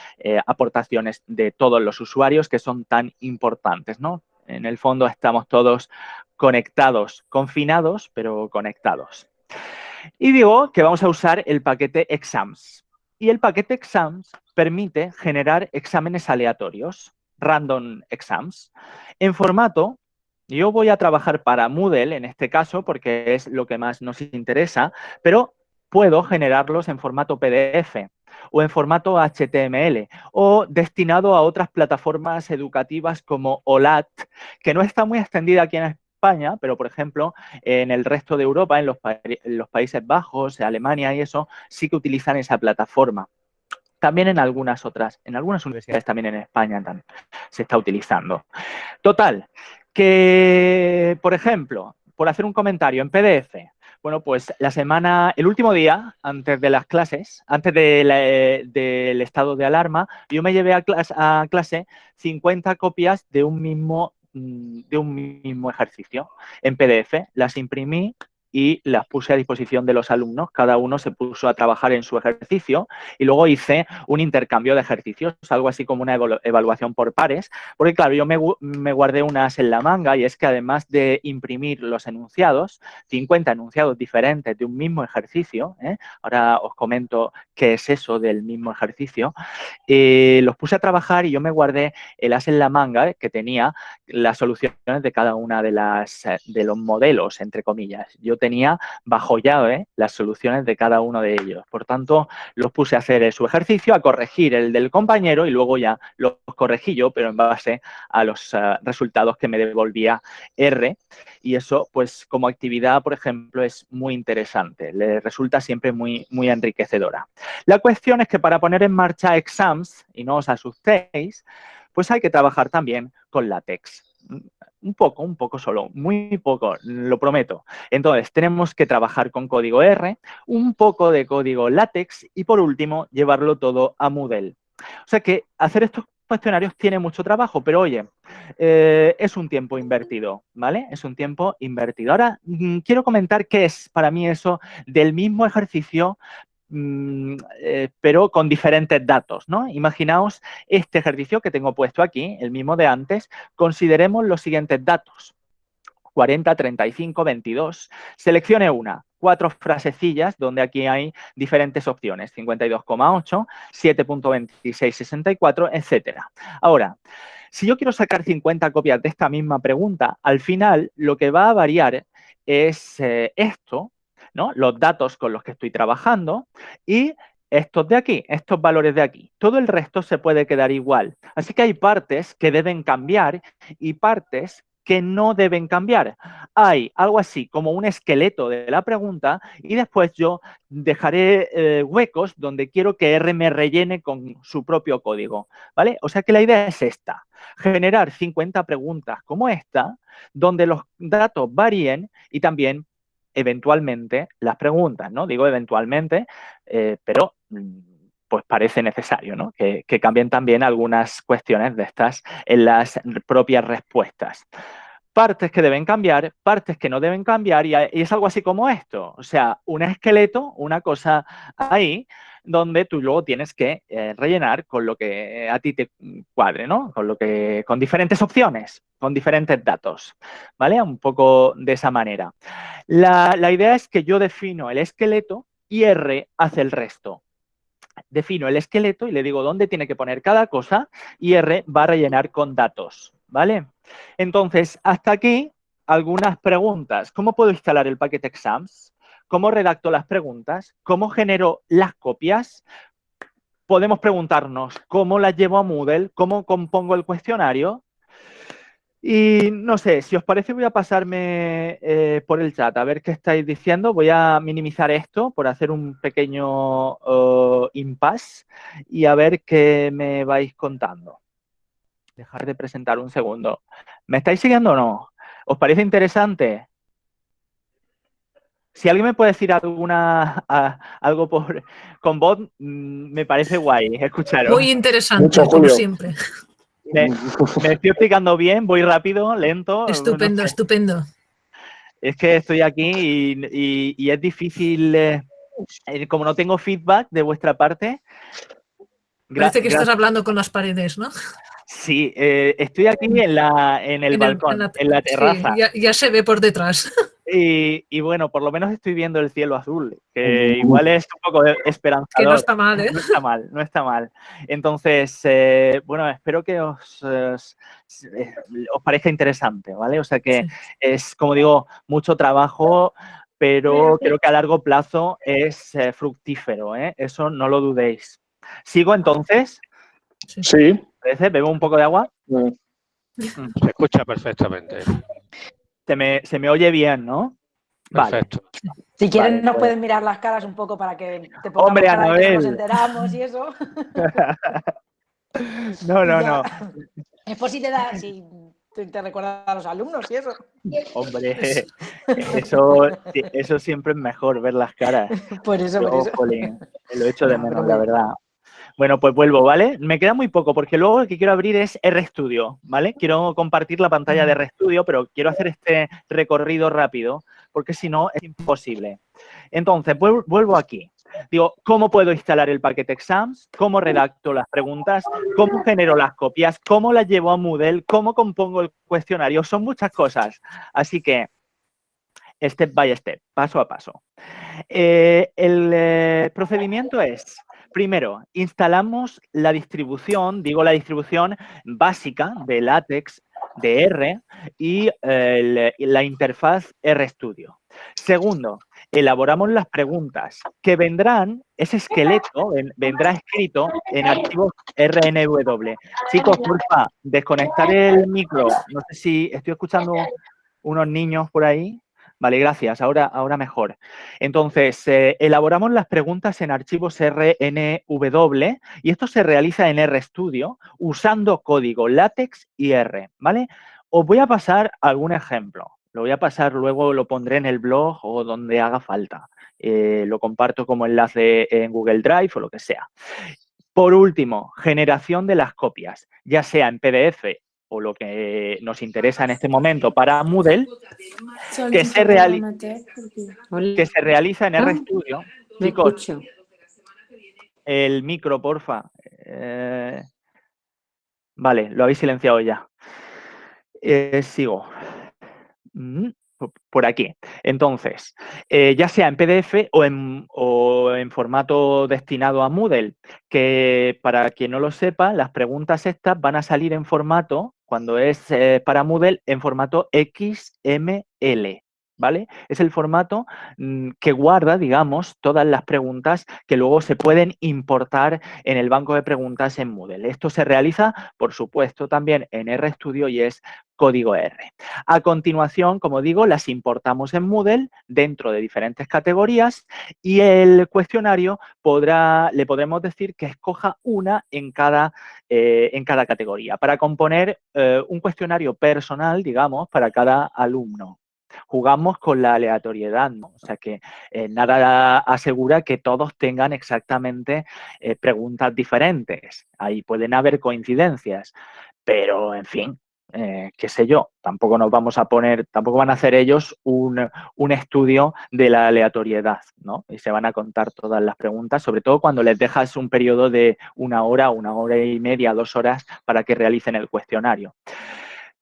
Speaker 1: aportaciones de todos los usuarios que son tan importantes, ¿no? En el fondo estamos todos conectados, confinados, pero conectados. Y digo que vamos a usar el paquete exams. Y el paquete exams permite generar exámenes aleatorios, random exams, en formato. Yo voy a trabajar para Moodle en este caso porque es lo que más nos interesa, pero puedo generarlos en formato PDF o en formato HTML o destinado a otras plataformas educativas como OLAT, que no está muy extendida aquí en España, pero por ejemplo en el resto de Europa, en los Países Bajos, Alemania y eso, sí que utilizan esa plataforma. También en algunas otras, en algunas universidades también en España también se está utilizando. Total, que, por ejemplo, por hacer un comentario en PDF, bueno, pues el último día, antes de las clases, antes del estado de alarma, yo me llevé a clase 50 copias de un mismo ejercicio en PDF. Las imprimí y las puse a disposición de los alumnos. Cada uno se puso a trabajar en su ejercicio y luego hice un intercambio de ejercicios, algo así como una evaluación por pares, porque claro, yo me guardé unas en la manga y es que además de imprimir los enunciados, 50 enunciados diferentes de un mismo ejercicio, ahora os comento qué es eso del mismo ejercicio, los puse a trabajar y yo me guardé el as en la manga que tenía las soluciones de cada una de los modelos, entre comillas. Yo tenía bajo llave las soluciones de cada uno de ellos. Por tanto, los puse a hacer su ejercicio, a corregir el del compañero y luego ya los corregí yo, pero en base a los resultados que me devolvía R. Y eso, pues, como actividad, por ejemplo, es muy interesante. Le resulta siempre muy, muy enriquecedora. La cuestión es que para poner en marcha exams, y no os asustéis, pues hay que trabajar también con LaTeX. Un poco solo, muy poco, lo prometo. Entonces, tenemos que trabajar con código R, un poco de código LaTeX y, por último, llevarlo todo a Moodle. O sea que hacer estos cuestionarios tiene mucho trabajo, pero oye, es un tiempo invertido, ¿vale? Es un tiempo invertido. Ahora, quiero comentar qué es para mí eso del mismo ejercicio, pero con diferentes datos, ¿no? Imaginaos este ejercicio que tengo puesto aquí, el mismo de antes. Consideremos los siguientes datos. 40, 35, 22. Seleccione una. 4 frasecillas donde aquí hay diferentes opciones. 52,8, 7.26, 64, etcétera. Ahora, si yo quiero sacar 50 copias de esta misma pregunta, al final lo que va a variar es esto, ¿no? Los datos con los que estoy trabajando y estos de aquí, estos valores de aquí. Todo el resto se puede quedar igual. Así que hay partes que deben cambiar y partes que no deben cambiar. Hay algo así como un esqueleto de la pregunta y después yo dejaré huecos donde quiero que R me rellene con su propio código, ¿vale? O sea que la idea es esta, generar 50 preguntas como esta, donde los datos varíen y también eventualmente las preguntas, ¿no? Digo eventualmente, pero pues parece necesario, ¿no? Que cambien también algunas cuestiones de estas en las propias respuestas. Partes que deben cambiar, partes que no deben cambiar, y es algo así como esto. O sea, un esqueleto, una cosa ahí, donde tú luego tienes que rellenar con lo que a ti te cuadre, ¿no? Con diferentes opciones, con diferentes datos, ¿vale? Un poco de esa manera. La idea es que yo defino el esqueleto y R hace el resto. Defino el esqueleto y le digo dónde tiene que poner cada cosa y R va a rellenar con datos, ¿vale? Entonces, hasta aquí algunas preguntas. ¿Cómo puedo instalar el paquete exams? ¿Cómo redacto las preguntas? ¿Cómo genero las copias? Podemos preguntarnos cómo las llevo a Moodle, cómo compongo el cuestionario. Y no sé, si os parece voy a pasarme por el chat a ver qué estáis diciendo. Voy a minimizar esto por hacer un pequeño impasse y a ver qué me vais contando. Dejar de presentar un segundo. ¿Me estáis siguiendo o no? ¿Os parece interesante? Si alguien me puede decir algo con voz, me parece guay escucharos.
Speaker 2: Muy interesante,
Speaker 4: Mucho,
Speaker 2: como
Speaker 4: Julio.
Speaker 2: siempre.
Speaker 1: Me estoy explicando bien, voy rápido, lento.
Speaker 2: Estupendo,
Speaker 1: no sé.
Speaker 2: estupendo.
Speaker 1: Es que estoy aquí y es difícil, como no tengo feedback de vuestra parte.
Speaker 2: Parece que estás hablando con las paredes, ¿no?
Speaker 1: Sí, estoy aquí en el balcón, en la terraza.
Speaker 2: Sí, ya se ve por detrás.
Speaker 1: Y bueno, por lo menos estoy viendo el cielo azul, que igual es un poco esperanzador.
Speaker 2: Que no está mal, ¿eh?
Speaker 1: No está mal, no está mal. Entonces, bueno, espero que os parezca interesante, ¿vale? O sea que
Speaker 2: Sí.
Speaker 1: es, como digo, mucho trabajo, pero creo que a largo plazo es fructífero, ¿eh? Eso no lo dudéis. ¿Sigo entonces?
Speaker 4: Sí.
Speaker 1: ¿Parece? ¿Bebo un poco de agua?
Speaker 3: Se escucha perfectamente.
Speaker 1: Se me oye bien, ¿no?
Speaker 3: Perfecto.
Speaker 1: Vale.
Speaker 5: Si quieren,
Speaker 1: Vale,
Speaker 5: nos
Speaker 1: pues.
Speaker 5: pueden mirar las caras un poco para que te pongamos
Speaker 1: Hombre,
Speaker 5: cara de que no
Speaker 1: Anabel.
Speaker 5: nos enteramos y eso.
Speaker 1: No.
Speaker 5: Es por si te da, si te recuerda a los alumnos y eso.
Speaker 1: Hombre, eso siempre es mejor, ver las caras.
Speaker 5: Por eso.
Speaker 1: Jolín, lo echo de
Speaker 5: No,
Speaker 1: menos,
Speaker 5: pero
Speaker 1: la
Speaker 5: bueno.
Speaker 1: verdad. Bueno, pues vuelvo, ¿vale? Me queda muy poco porque luego lo que quiero abrir es RStudio, ¿vale? Quiero compartir la pantalla de RStudio, pero quiero hacer este recorrido rápido porque si no es imposible. Entonces, vuelvo aquí. Digo, ¿cómo puedo instalar el paquete exams? ¿Cómo redacto las preguntas? ¿Cómo genero las copias? ¿Cómo las llevo a Moodle? ¿Cómo compongo el cuestionario? Son muchas cosas. Así que, step by step, paso a paso. El procedimiento es, primero, instalamos la distribución, digo la distribución básica de LaTeX, de R y la interfaz RStudio. Segundo, elaboramos las preguntas que vendrán, ese esqueleto vendrá escrito en archivos RNW. Chicos, porfa, desconectar el micro. No sé si estoy escuchando unos niños por ahí. Vale, gracias. Ahora mejor. Entonces, elaboramos las preguntas en archivos RNW y esto se realiza en RStudio usando código LaTeX y R, ¿vale? Os voy a pasar algún ejemplo. Lo voy a pasar, luego lo pondré en el blog o donde haga falta. Lo comparto como enlace en Google Drive o lo que sea. Por último, generación de las copias, ya sea en PDF o lo que nos interesa en este momento para Moodle, que se realiza en RStudio. Chicos, el micro, porfa. Vale, lo habéis silenciado ya. Sigo. Por aquí. Entonces, ya sea en PDF o en formato destinado a Moodle, que para quien no lo sepa, las preguntas estas van a salir en formato, cuando es para Moodle, en formato XML, ¿vale? Es el formato que guarda, digamos, todas las preguntas que luego se pueden importar en el banco de preguntas en Moodle. Esto se realiza, por supuesto, también en RStudio y es código R. A continuación, como digo, las importamos en Moodle dentro de diferentes categorías y el cuestionario le podremos decir que escoja una en cada categoría para componer un cuestionario personal, digamos, para cada alumno. Jugamos con la aleatoriedad, ¿no? O sea que nada asegura que todos tengan exactamente preguntas diferentes. Ahí pueden haber coincidencias, pero en fin, qué sé yo, tampoco nos vamos a poner, tampoco van a hacer ellos un estudio de la aleatoriedad, ¿no? Y se van a contar todas las preguntas, sobre todo cuando les dejas un periodo de 1 hora, 1 hora y media, 2 horas para que realicen el cuestionario.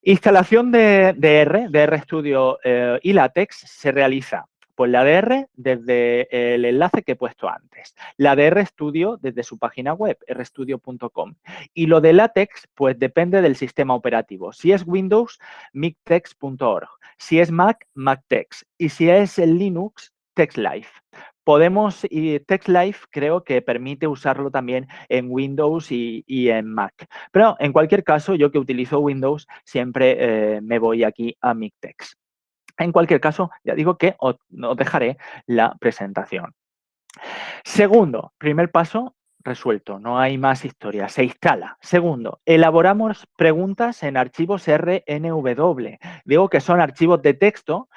Speaker 1: Instalación de RStudio y LaTeX se realiza, pues la de R desde el enlace que he puesto antes, la de RStudio desde su página web, rstudio.com, y lo de LaTeX, pues depende del sistema operativo. Si es Windows, mictex.org, si es Mac, MacTeX, y si es el Linux, TextLive. Y TextLive creo que permite usarlo también en Windows y en Mac. Pero en cualquier caso, yo que utilizo Windows, siempre me voy aquí a Mictex. En cualquier caso, ya digo que os dejaré la presentación. Segundo, primer paso, resuelto, no hay más historia, se instala. Segundo, elaboramos preguntas en archivos RNW. Digo que son archivos de texto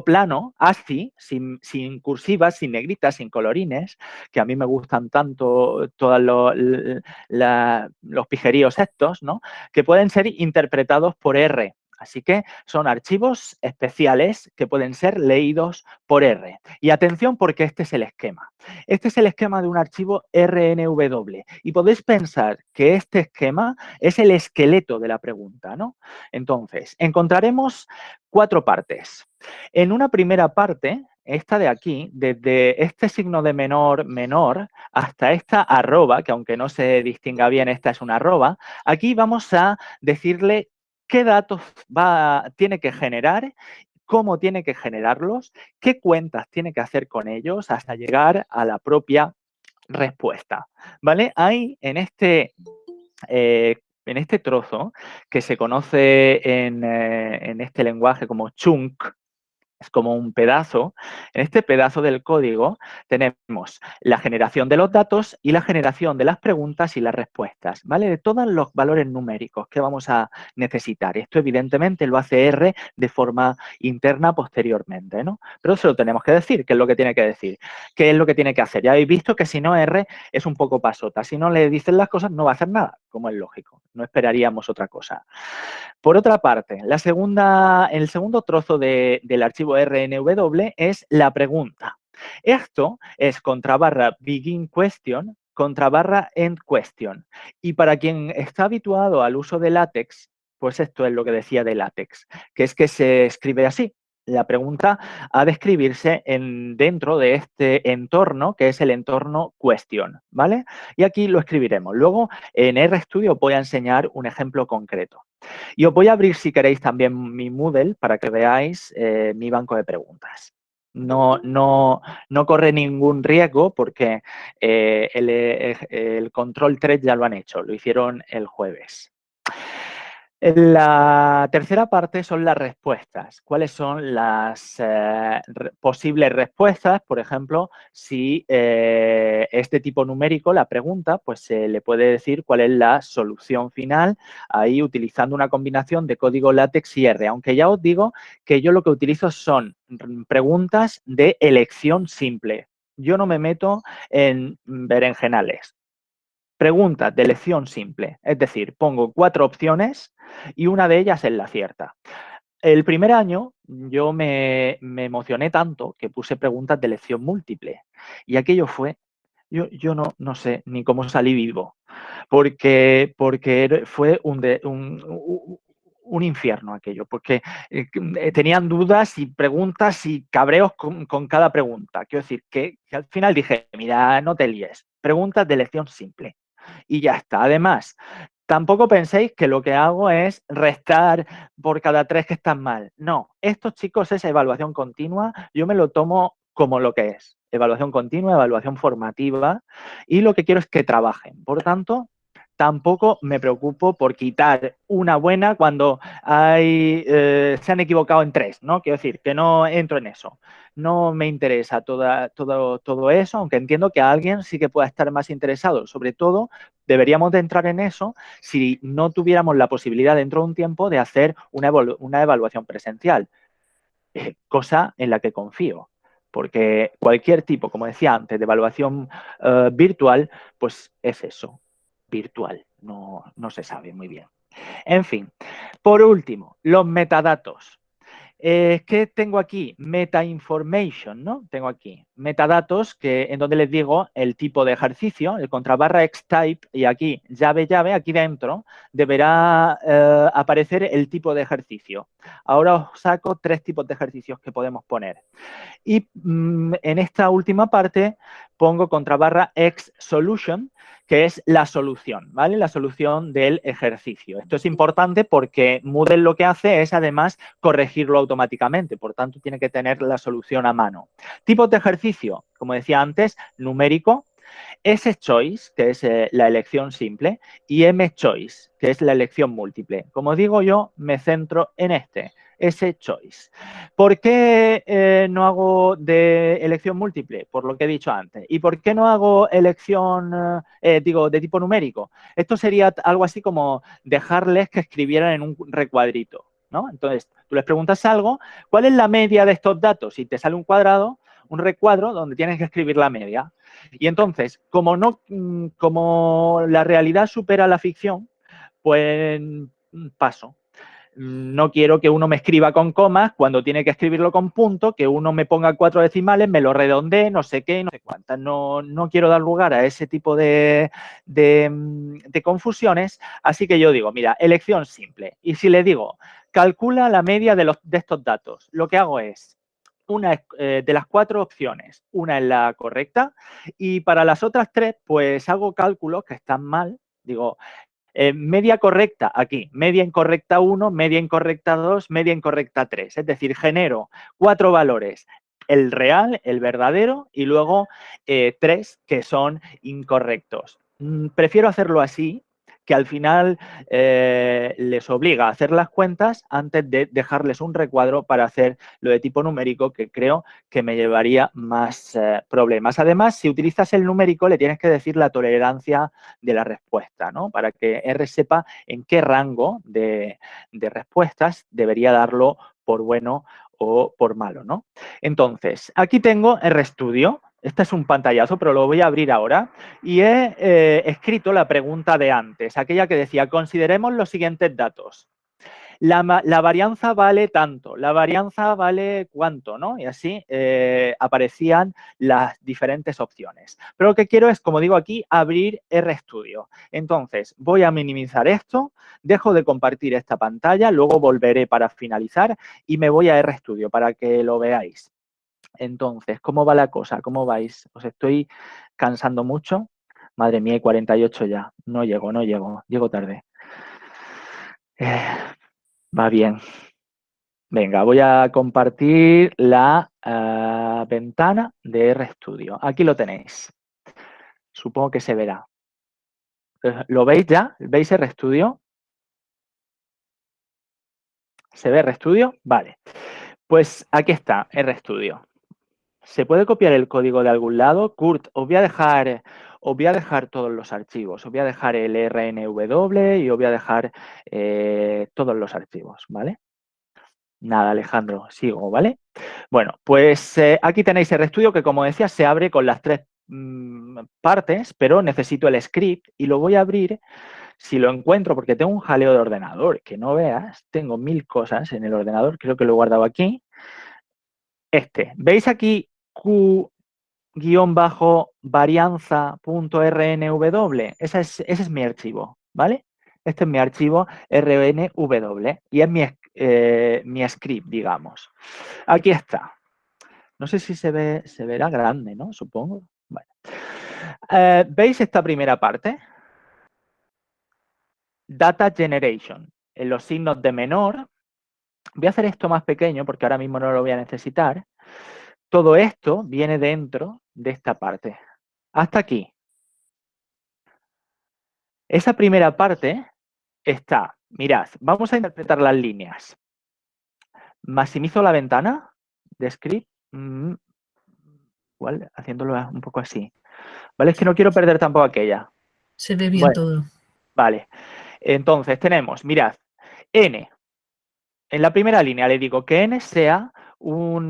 Speaker 1: plano, ASCII, sin cursivas, sin negritas, sin colorines, que a mí me gustan tanto todos los pijeríos estos, ¿no? Que pueden ser interpretados por R. Así que son archivos especiales que pueden ser leídos por R. Y atención porque este es el esquema. Este es el esquema de un archivo RNW y podéis pensar que este esquema es el esqueleto de la pregunta, ¿no? Entonces, encontraremos 4 partes. En una primera parte, esta de aquí, desde este signo de menor hasta esta arroba, que aunque no se distinga bien, esta es una arroba, aquí vamos a decirle qué datos tiene que generar, cómo tiene que generarlos, qué cuentas tiene que hacer con ellos hasta llegar a la propia respuesta, ¿vale? Hay en este trozo que se conoce en este lenguaje como chunk, es como un pedazo. En este pedazo del código tenemos la generación de los datos y la generación de las preguntas y las respuestas, ¿vale? De todos los valores numéricos que vamos a necesitar. Esto evidentemente lo hace R de forma interna posteriormente, ¿no? Pero se lo tenemos que decir, ¿qué es lo que tiene que decir? ¿Qué es lo que tiene que hacer? Ya habéis visto que si no R es un poco pasota. Si no le dicen las cosas no va a hacer nada, como es lógico. No esperaríamos otra cosa. Por otra parte, el segundo trozo del archivo RNW es la pregunta. Esto es / begin question / end question. Y para quien está habituado al uso de LaTeX, pues esto es lo que decía de LaTeX, que es que se escribe así. La pregunta ha de escribirse dentro de este entorno, que es el entorno question, ¿vale? Y aquí lo escribiremos. Luego, en RStudio os voy a enseñar un ejemplo concreto. Y os voy a abrir, si queréis, también mi Moodle para que veáis mi banco de preguntas. No corre ningún riesgo porque el control 3 ya lo han hecho, lo hicieron el jueves. La tercera parte son las respuestas. ¿Cuáles son las posibles respuestas? Por ejemplo, si es de tipo numérico la pregunta, pues se le puede decir cuál es la solución final, ahí utilizando una combinación de código LaTeX y R. Aunque ya os digo que yo lo que utilizo son preguntas de elección simple. Yo no me meto en berenjenales. Preguntas de elección simple, es decir, pongo 4 opciones y una de ellas es la cierta. El primer año yo me emocioné tanto que puse preguntas de elección múltiple y aquello fue, yo no sé ni cómo salí vivo, porque fue un infierno aquello, porque tenían dudas y preguntas y cabreos con cada pregunta. Quiero decir que al final dije, mira, no te líes, preguntas de elección simple. Y ya está. Además, tampoco penséis que lo que hago es restar por cada 3 que están mal. No, estos chicos es evaluación continua. Yo me lo tomo como lo que es. Evaluación continua, evaluación formativa. Y lo que quiero es que trabajen. Por tanto, tampoco me preocupo por quitar una buena cuando se han equivocado en 3, ¿no? Quiero decir, que no entro en eso. No me interesa todo eso, aunque entiendo que a alguien sí que pueda estar más interesado. Sobre todo, deberíamos de entrar en eso si no tuviéramos la posibilidad dentro de un tiempo de hacer una evaluación presencial, cosa en la que confío. Porque cualquier tipo, como decía antes, de evaluación virtual, pues es eso, virtual, no se sabe muy bien. En fin, por último, los metadatos. ¿Qué tengo aquí? Meta information, ¿no? Tengo aquí metadatos en donde les digo el tipo de ejercicio, el contrabarra xtype y aquí llave, aquí dentro deberá aparecer el tipo de ejercicio. Ahora os saco 3 tipos de ejercicios que podemos poner. Y en esta última parte pongo contrabarra xSolution, que es la solución, ¿vale? La solución del ejercicio. Esto es importante porque Moodle lo que hace es además corregirlo automáticamente, por tanto tiene que tener la solución a mano. Tipos de ejercicio, como decía antes, numérico, S-Choice, que es la elección simple, y M-Choice, que es la elección múltiple. Como digo yo, me centro en este, S-Choice. ¿Por qué no hago de elección múltiple? Por lo que he dicho antes. ¿Y por qué no hago elección, de tipo numérico? Esto sería algo así como dejarles que escribieran en un recuadrito, ¿no? Entonces, tú les preguntas algo, ¿cuál es la media de estos datos? Y te sale un cuadrado, un recuadro donde tienes que escribir la media. Y entonces, como la realidad supera la ficción, pues paso. No quiero que uno me escriba con comas cuando tiene que escribirlo con punto, que uno me ponga 4 decimales, me lo redondee, no sé qué, no sé cuántas. No quiero dar lugar a ese tipo de confusiones. Así que yo digo, mira, elección simple. Y si le digo, calcula la media de estos datos, lo que hago es, una de las 4 opciones, una es la correcta y para las otras 3, pues hago cálculos que están mal. Digo, media correcta aquí, media incorrecta 1, media incorrecta 2, media incorrecta 3. Es decir, genero 4 valores, el real, el verdadero y luego 3 que son incorrectos. Prefiero hacerlo así, que al final les obliga a hacer las cuentas antes de dejarles un recuadro para hacer lo de tipo numérico, que creo que me llevaría más problemas. Además, si utilizas el numérico, le tienes que decir la tolerancia de la respuesta, ¿no? Para que R sepa en qué rango de respuestas debería darlo por bueno o por malo, ¿no? Entonces, aquí tengo RStudio. Este es un pantallazo, pero lo voy a abrir ahora. Y he escrito la pregunta de antes, aquella que decía, consideremos los siguientes datos. La varianza vale tanto, la varianza vale cuánto, ¿no? Y así aparecían las diferentes opciones. Pero lo que quiero es, como digo aquí, abrir RStudio. Entonces, voy a minimizar esto, dejo de compartir esta pantalla, luego volveré para finalizar y me voy a RStudio para que lo veáis. Entonces, ¿cómo va la cosa? ¿Cómo vais? ¿Os estoy cansando mucho? Madre mía, hay 48 ya. No llego, llego tarde. Va bien. Venga, voy a compartir la ventana de RStudio. Aquí lo tenéis. Supongo que se verá. ¿Lo veis ya? ¿Veis RStudio? ¿Se ve RStudio? Vale. Pues aquí está RStudio. ¿Se puede copiar el código de algún lado? Kurt, os voy a dejar todos los archivos. Os voy a dejar el RNW y os voy a dejar todos los archivos, ¿vale? Nada, Alejandro, sigo, ¿vale? Bueno, pues aquí tenéis el RStudio que, como decía, se abre con las 3 partes, pero necesito el script y lo voy a abrir si lo encuentro, porque tengo un jaleo de ordenador, que no veas, tengo 1000 cosas en el ordenador, creo que lo he guardado aquí. ¿Veis aquí Q-varianza.rnw? Ese es mi archivo, ¿vale? Este es mi archivo RNW y es mi script, digamos. Aquí está. No sé si se verá grande, ¿no? Supongo. Bueno. ¿Veis esta primera parte? data generation. En los signos de menor, voy a hacer esto más pequeño porque ahora mismo no lo voy a necesitar. Todo esto viene dentro de esta parte. Hasta aquí. Esa primera parte está, mirad, vamos a interpretar las líneas. Maximizo la ventana de script, igual haciéndolo un poco así. ¿Vale? Es que no quiero perder tampoco aquella.
Speaker 2: Se ve bien todo.
Speaker 1: Vale. Entonces tenemos, mirad, n. En la primera línea le digo que n sea un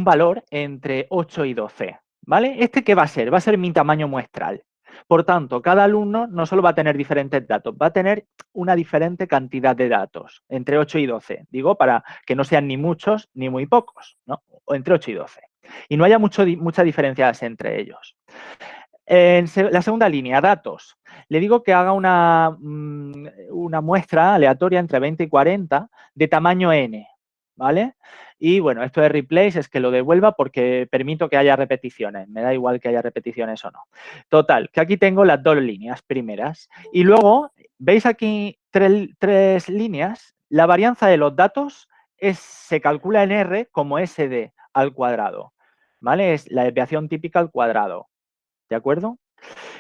Speaker 1: valor entre 8 y 12. ¿Vale? ¿Este qué va a ser? Va a ser mi tamaño muestral. Por tanto, cada alumno no solo va a tener diferentes datos, va a tener una diferente cantidad de datos, entre 8 y 12. Digo, para que no sean ni muchos ni muy pocos, ¿no? O entre 8 y 12. Y no haya muchas diferencias entre ellos. En la segunda línea, datos. Le digo que haga una muestra aleatoria entre 20 y 40 de tamaño n, ¿vale? Y bueno, esto de replace es que lo devuelva porque permito que haya repeticiones. Me da igual que haya repeticiones o no. Total, que aquí tengo las dos líneas primeras. Y luego, ¿veis aquí tres líneas? La varianza de los datos se calcula en R como SD al cuadrado, ¿vale? Es la desviación típica al cuadrado. ¿De acuerdo?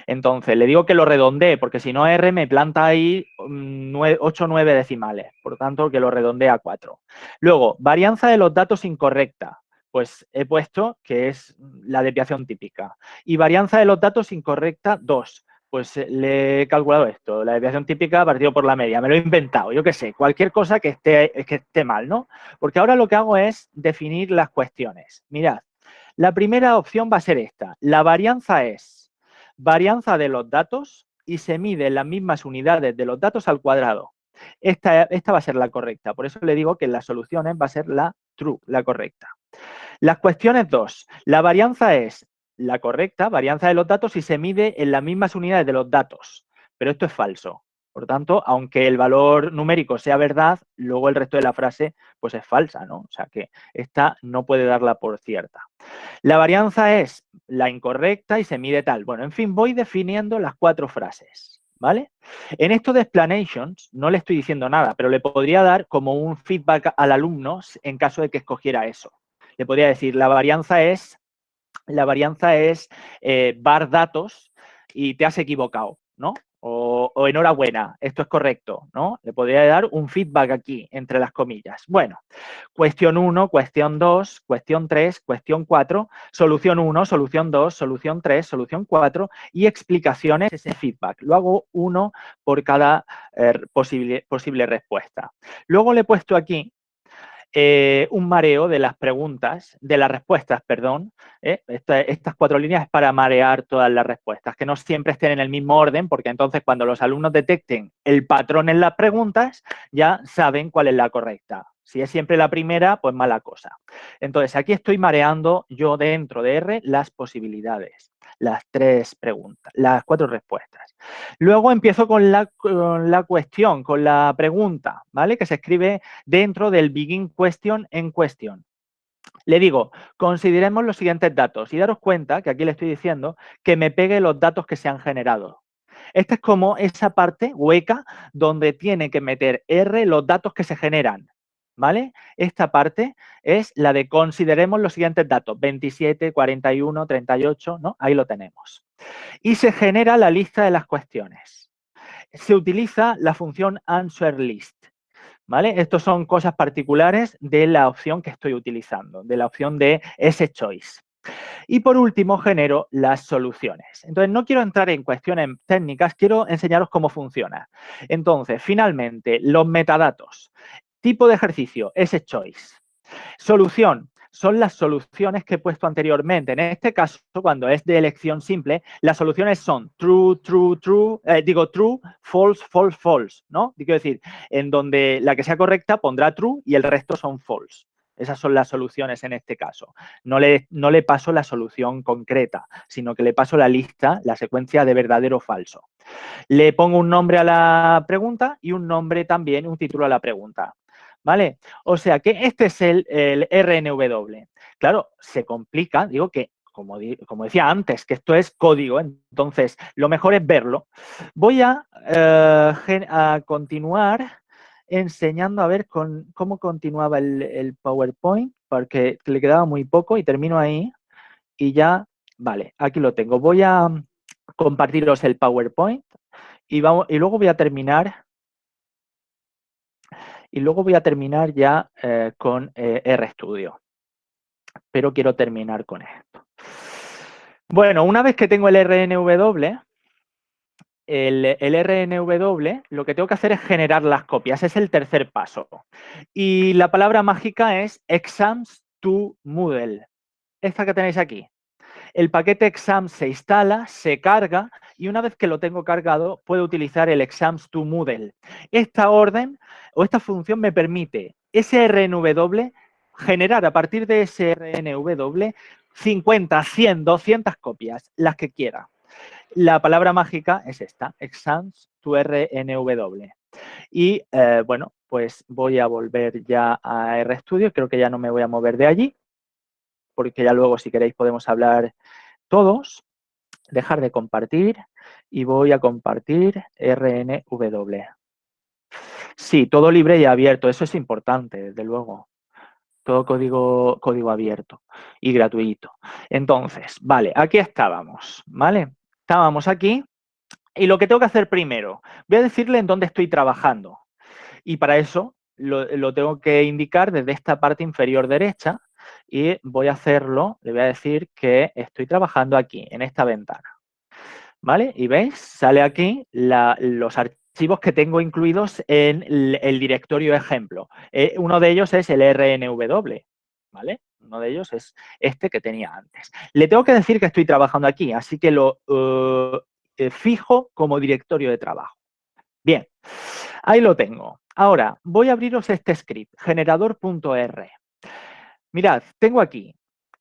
Speaker 1: Entonces, le digo que lo redondee, porque si no R me planta ahí 8 o 9 decimales. Por tanto, que lo redondee a 4. Luego, varianza de los datos incorrecta. Pues he puesto que es la desviación típica. Y varianza de los datos incorrecta, 2. Pues le he calculado esto, la desviación típica partido por la media. Me lo he inventado, yo qué sé, cualquier cosa que esté mal, ¿no? Porque ahora lo que hago es definir las cuestiones. Mirad. La primera opción va a ser esta. La varianza es varianza de los datos y se mide en las mismas unidades de los datos al cuadrado. Esta va a ser la correcta. Por eso le digo que en las soluciones va a ser la true, la correcta. Las cuestiones 2. La varianza es la correcta, varianza de los datos y se mide en las mismas unidades de los datos. Pero esto es falso. Por tanto, aunque el valor numérico sea verdad, luego el resto de la frase pues es falsa, ¿no? O sea que esta no puede darla por cierta. La varianza es la incorrecta y se mide tal. Bueno, en fin, voy definiendo las 4 frases, ¿vale? En esto de explanations no le estoy diciendo nada, pero le podría dar como un feedback al alumno en caso de que escogiera eso. Le podría decir, la varianza es var datos y te has equivocado, ¿no? O enhorabuena, esto es correcto, ¿no? Le podría dar un feedback aquí, entre las comillas. Bueno, cuestión 1, cuestión 2, cuestión 3, cuestión 4, solución 1, solución 2, solución 3, solución 4 y explicaciones, ese feedback. Lo hago uno por cada posible respuesta. Luego le he puesto aquí un mareo de las preguntas, de las respuestas, perdón. Estas 4 líneas es para marear todas las respuestas, que no siempre estén en el mismo orden, porque entonces cuando los alumnos detecten el patrón en las preguntas, ya saben cuál es la correcta. Si es siempre la primera, pues mala cosa. Entonces, aquí estoy mareando yo dentro de R las posibilidades, las 3 preguntas, las 4 respuestas. Luego empiezo con la cuestión, con la pregunta, ¿vale? Que se escribe dentro del begin question en question. Le digo, consideremos los siguientes datos y daros cuenta que aquí le estoy diciendo que me pegue los datos que se han generado. Esta es como esa parte hueca donde tiene que meter R los datos que se generan, ¿vale? Esta parte es la de consideremos los siguientes datos, 27, 41, 38, ¿no? Ahí lo tenemos. Y se genera la lista de las cuestiones. Se utiliza la función answerList, ¿vale? Estos son cosas particulares de la opción que estoy utilizando, de la opción de sChoice. Y por último, genero las soluciones. Entonces, no quiero entrar en cuestiones técnicas, quiero enseñaros cómo funciona. Entonces, finalmente, los metadatos. Tipo de ejercicio, sChoice. Solución. Son las soluciones que he puesto anteriormente. En este caso, cuando es de elección simple, las soluciones son true, true, true, true, false, false, false, ¿no? Quiero decir, en donde la que sea correcta pondrá true y el resto son false. Esas son las soluciones en este caso. No le paso la solución concreta, sino que le paso la lista, la secuencia de verdadero o falso. Le pongo un nombre a la pregunta y un nombre también, un título a la pregunta. ¿Vale? O sea que este es el RNW. Claro, se complica, digo que como decía antes, que esto es código, entonces lo mejor es verlo. Voy a continuar enseñando a ver cómo continuaba el PowerPoint, porque le quedaba muy poco y termino ahí y ya, vale, aquí lo tengo. Voy a compartiros el PowerPoint y luego voy a terminar. Y luego voy a terminar ya con RStudio. Pero quiero terminar con esto. Bueno, una vez que tengo el RNW, el RNW, lo que tengo que hacer es generar las copias. Es el tercer paso. Y la palabra mágica es exams to Moodle. Esta que tenéis aquí. El paquete exams se instala, se carga y una vez que lo tengo cargado puedo utilizar el exams to Moodle. Esta orden o esta función me permite ese RNW generar a partir de ese RNW 50, 100, 200 copias, las que quiera. La palabra mágica es esta, exams to RNW. Y bueno, pues voy a volver ya a RStudio, creo que ya no me voy a mover de allí, porque ya luego si queréis podemos hablar todos, dejar de compartir y voy a compartir RNW. Sí, todo libre y abierto, eso es importante, desde luego. Todo código abierto y gratuito. Entonces, vale, aquí estábamos, ¿vale? Estábamos aquí y lo que tengo que hacer primero, voy a decirle en dónde estoy trabajando y para eso lo tengo que indicar desde esta parte inferior derecha y voy a hacerlo, le voy a decir que estoy trabajando aquí, en esta ventana. ¿Vale? Y veis, sale aquí los archivos que tengo incluidos en el directorio ejemplo. Uno de ellos es el RNW, ¿vale? Uno de ellos es este que tenía antes. Le tengo que decir que estoy trabajando aquí, así que lo fijo como directorio de trabajo. Bien, ahí lo tengo. Ahora, voy a abriros este script, generador.r. Mirad, tengo aquí,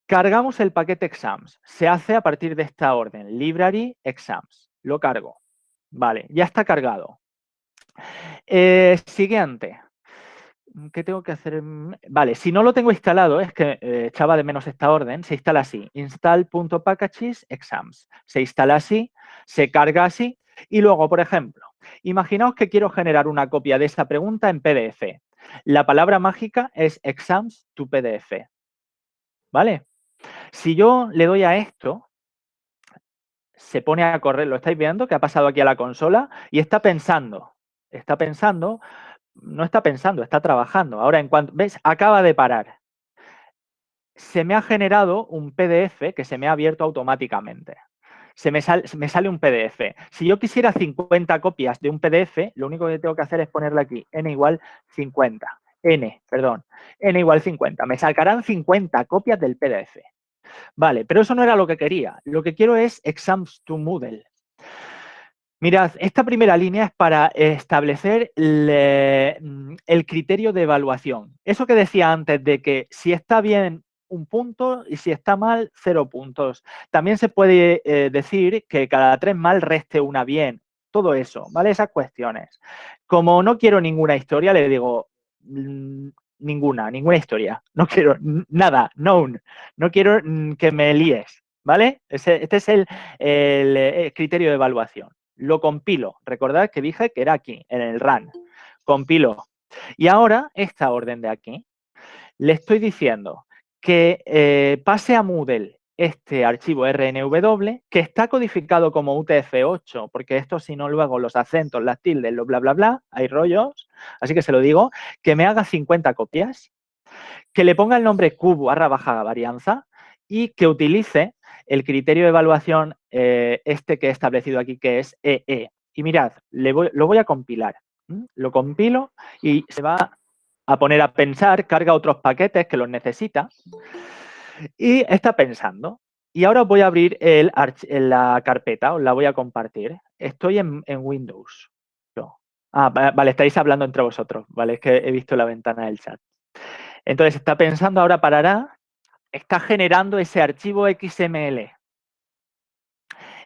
Speaker 1: cargamos el paquete exams. Se hace a partir de esta orden, library exams. Lo cargo. Vale, ya está cargado. Siguiente. ¿Qué tengo que hacer? Vale, si no lo tengo instalado, es que echaba de menos esta orden, se instala así, install.packages exams. Se instala así, se carga así y luego, por ejemplo, imaginaos que quiero generar una copia de esa pregunta en PDF. La palabra mágica es exams to PDF. ¿Vale? Si yo le doy a esto, se pone a correr, ¿lo estáis viendo? Que ha pasado aquí a la consola y está pensando, no está pensando, está trabajando. Ahora, en cuanto, ¿ves? Acaba de parar. Se me ha generado un PDF que se me ha abierto automáticamente. Me sale un PDF. Si yo quisiera 50 copias de un PDF, lo único que tengo que hacer es ponerle aquí, n igual 50. N igual 50. Me sacarán 50 copias del PDF. Vale, pero eso no era lo que quería. Lo que quiero es exams to Moodle. Mirad, esta primera línea es para establecer el criterio de evaluación. Eso que decía antes de que si está bien un punto y si está mal 0 puntos. También se puede decir que cada 3 mal reste una bien. Todo eso, ¿vale? Esas cuestiones. Como no quiero ninguna historia, le digo ninguna historia. No quiero nada, none. No quiero que me líes, ¿vale? Este es el criterio de evaluación. Lo compilo. Recordad que dije que era aquí, en el run. Compilo. Y ahora, esta orden de aquí, le estoy diciendo que pase a Moodle este archivo RNW, que está codificado como UTF-8, porque esto si no luego los acentos, las tildes, los bla, bla, bla, hay rollos, así que se lo digo, que me haga 50 copias, que le ponga el nombre q/varianza y que utilice el criterio de evaluación este que he establecido aquí, que es EE. Y mirad, lo voy a compilar. Lo compilo y se va a poner a pensar, carga otros paquetes que los necesita y está pensando. Y ahora voy a abrir la carpeta, os la voy a compartir. Estoy en Windows. Vale, estáis hablando entre vosotros, ¿vale? Es que he visto la ventana del chat. Entonces está pensando, ahora parará, está generando ese archivo XML.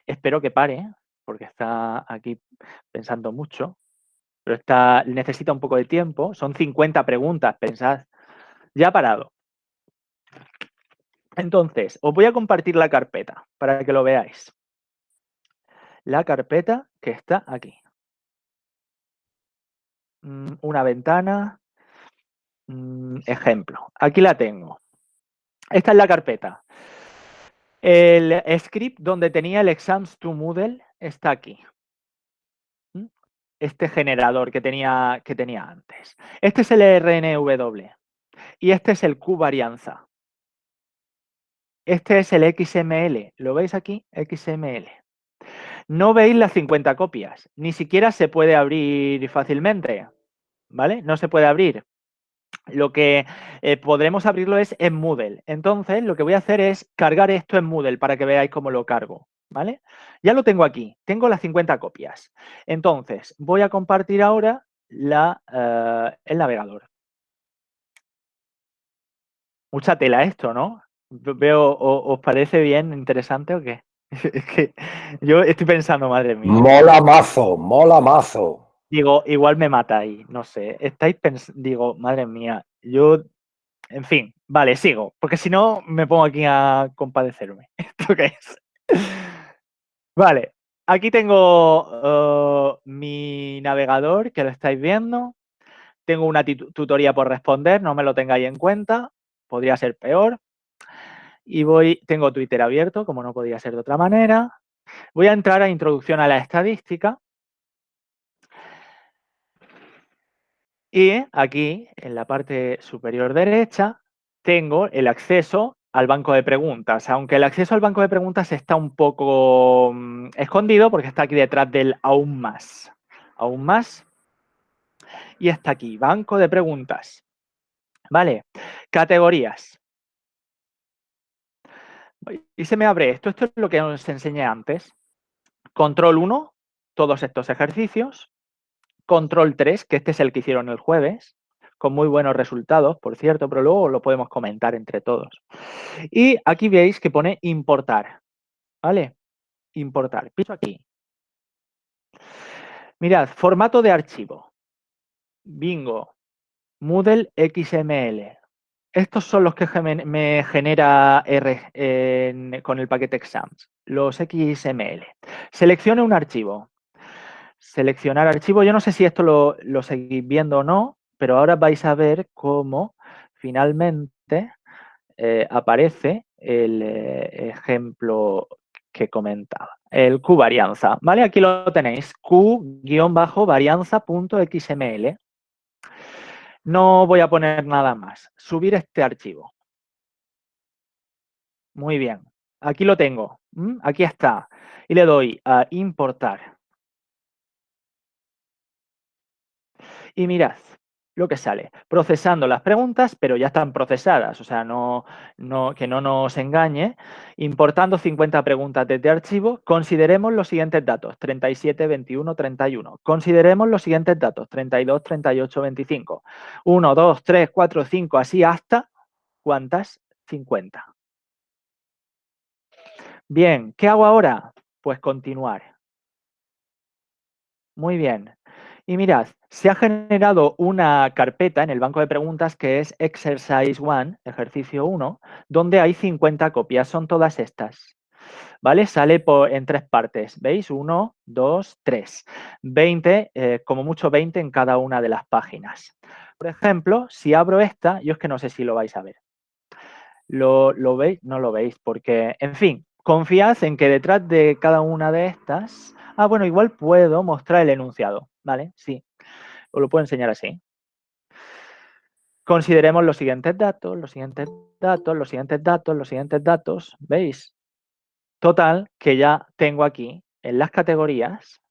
Speaker 1: Espero que pare, porque está aquí pensando mucho, pero necesita un poco de tiempo. Son 50 preguntas, pensad. Ya ha parado. Entonces, os voy a compartir la carpeta para que lo veáis. La carpeta que está aquí. Una ventana. Ejemplo. Aquí la tengo. Esta es la carpeta. El script donde tenía el exams to Moodle está aquí. Este generador que tenía antes. Este es el RNW. Y este es el QVarianza. Este es el XML. ¿Lo veis aquí? XML. No veis las 50 copias. Ni siquiera se puede abrir fácilmente. ¿Vale? No se puede abrir. Lo que podremos abrirlo es en Moodle. Entonces, lo que voy a hacer es cargar esto en Moodle para que veáis cómo lo cargo. ¿Vale? Ya lo tengo aquí. Tengo las 50 copias. Entonces, voy a compartir ahora el navegador. Mucha tela esto, ¿no? Veo, ¿os parece bien, interesante o qué? Es que yo estoy pensando, madre mía.
Speaker 4: Mola mazo, mola mazo.
Speaker 1: Digo, igual me matáis, no sé. Estáis pensando, digo, madre mía, yo, en fin, vale, sigo, porque si no me pongo aquí a compadecerme. ¿Esto qué es? Vale, aquí tengo mi navegador, que lo estáis viendo. Tengo una tutoría por responder, no me lo tengáis en cuenta, podría ser peor. Y tengo Twitter abierto, como no podía ser de otra manera. Voy a entrar a introducción a la estadística. Y aquí, en la parte superior derecha, tengo el acceso al banco de preguntas. Aunque el acceso al banco de preguntas está un poco escondido porque está aquí detrás del aún más. Aún más. Y está aquí, banco de preguntas. Vale, categorías. Y se me abre esto. Esto es lo que os enseñé antes. Control 1, todos estos ejercicios. Control 3, que este es el que hicieron el jueves, con muy buenos resultados, por cierto, pero luego lo podemos comentar entre todos. Y aquí veis que pone importar, ¿vale? Importar. Piso aquí. Mirad, formato de archivo. Bingo. Moodle XML. Estos son los que me genera con el paquete exams, los XML. Seleccione un archivo. Seleccionar archivo. Yo no sé si esto lo seguís viendo o no, pero ahora vais a ver cómo finalmente aparece el ejemplo que comentaba. El QVarianza, ¿vale? Aquí lo tenéis, q-varianza.xml. No voy a poner nada más. Subir este archivo. Muy bien. Aquí lo tengo. Aquí está. Y le doy a importar. Y mirad lo que sale. Procesando las preguntas, pero ya están procesadas. O sea, que no nos engañe. Importando 50 preguntas desde archivo. Consideremos los siguientes datos. 37, 21, 31. Consideremos los siguientes datos. 32, 38, 25. 1, 2, 3, 4, 5. Así hasta, ¿cuántas? 50. Bien, ¿qué hago ahora? Pues continuar. Muy bien. Y mirad, se ha generado una carpeta en el banco de preguntas que es Exercise 1, ejercicio 1, donde hay 50 copias. Son todas estas. ¿Vale? Sale en 3 partes. ¿Veis? 1, 2, 3. 20, como mucho 20 en cada una de las páginas. Por ejemplo, si abro esta, yo es que no sé si lo vais a ver. ¿Lo veis? No lo veis porque, en fin, confiad en que detrás de cada una de estas... Ah, bueno, igual puedo mostrar el enunciado, ¿vale? Sí, os lo puedo enseñar así. Consideremos los siguientes datos, los siguientes datos, los siguientes datos, los siguientes datos, ¿veis? Total, que ya tengo aquí en las categorías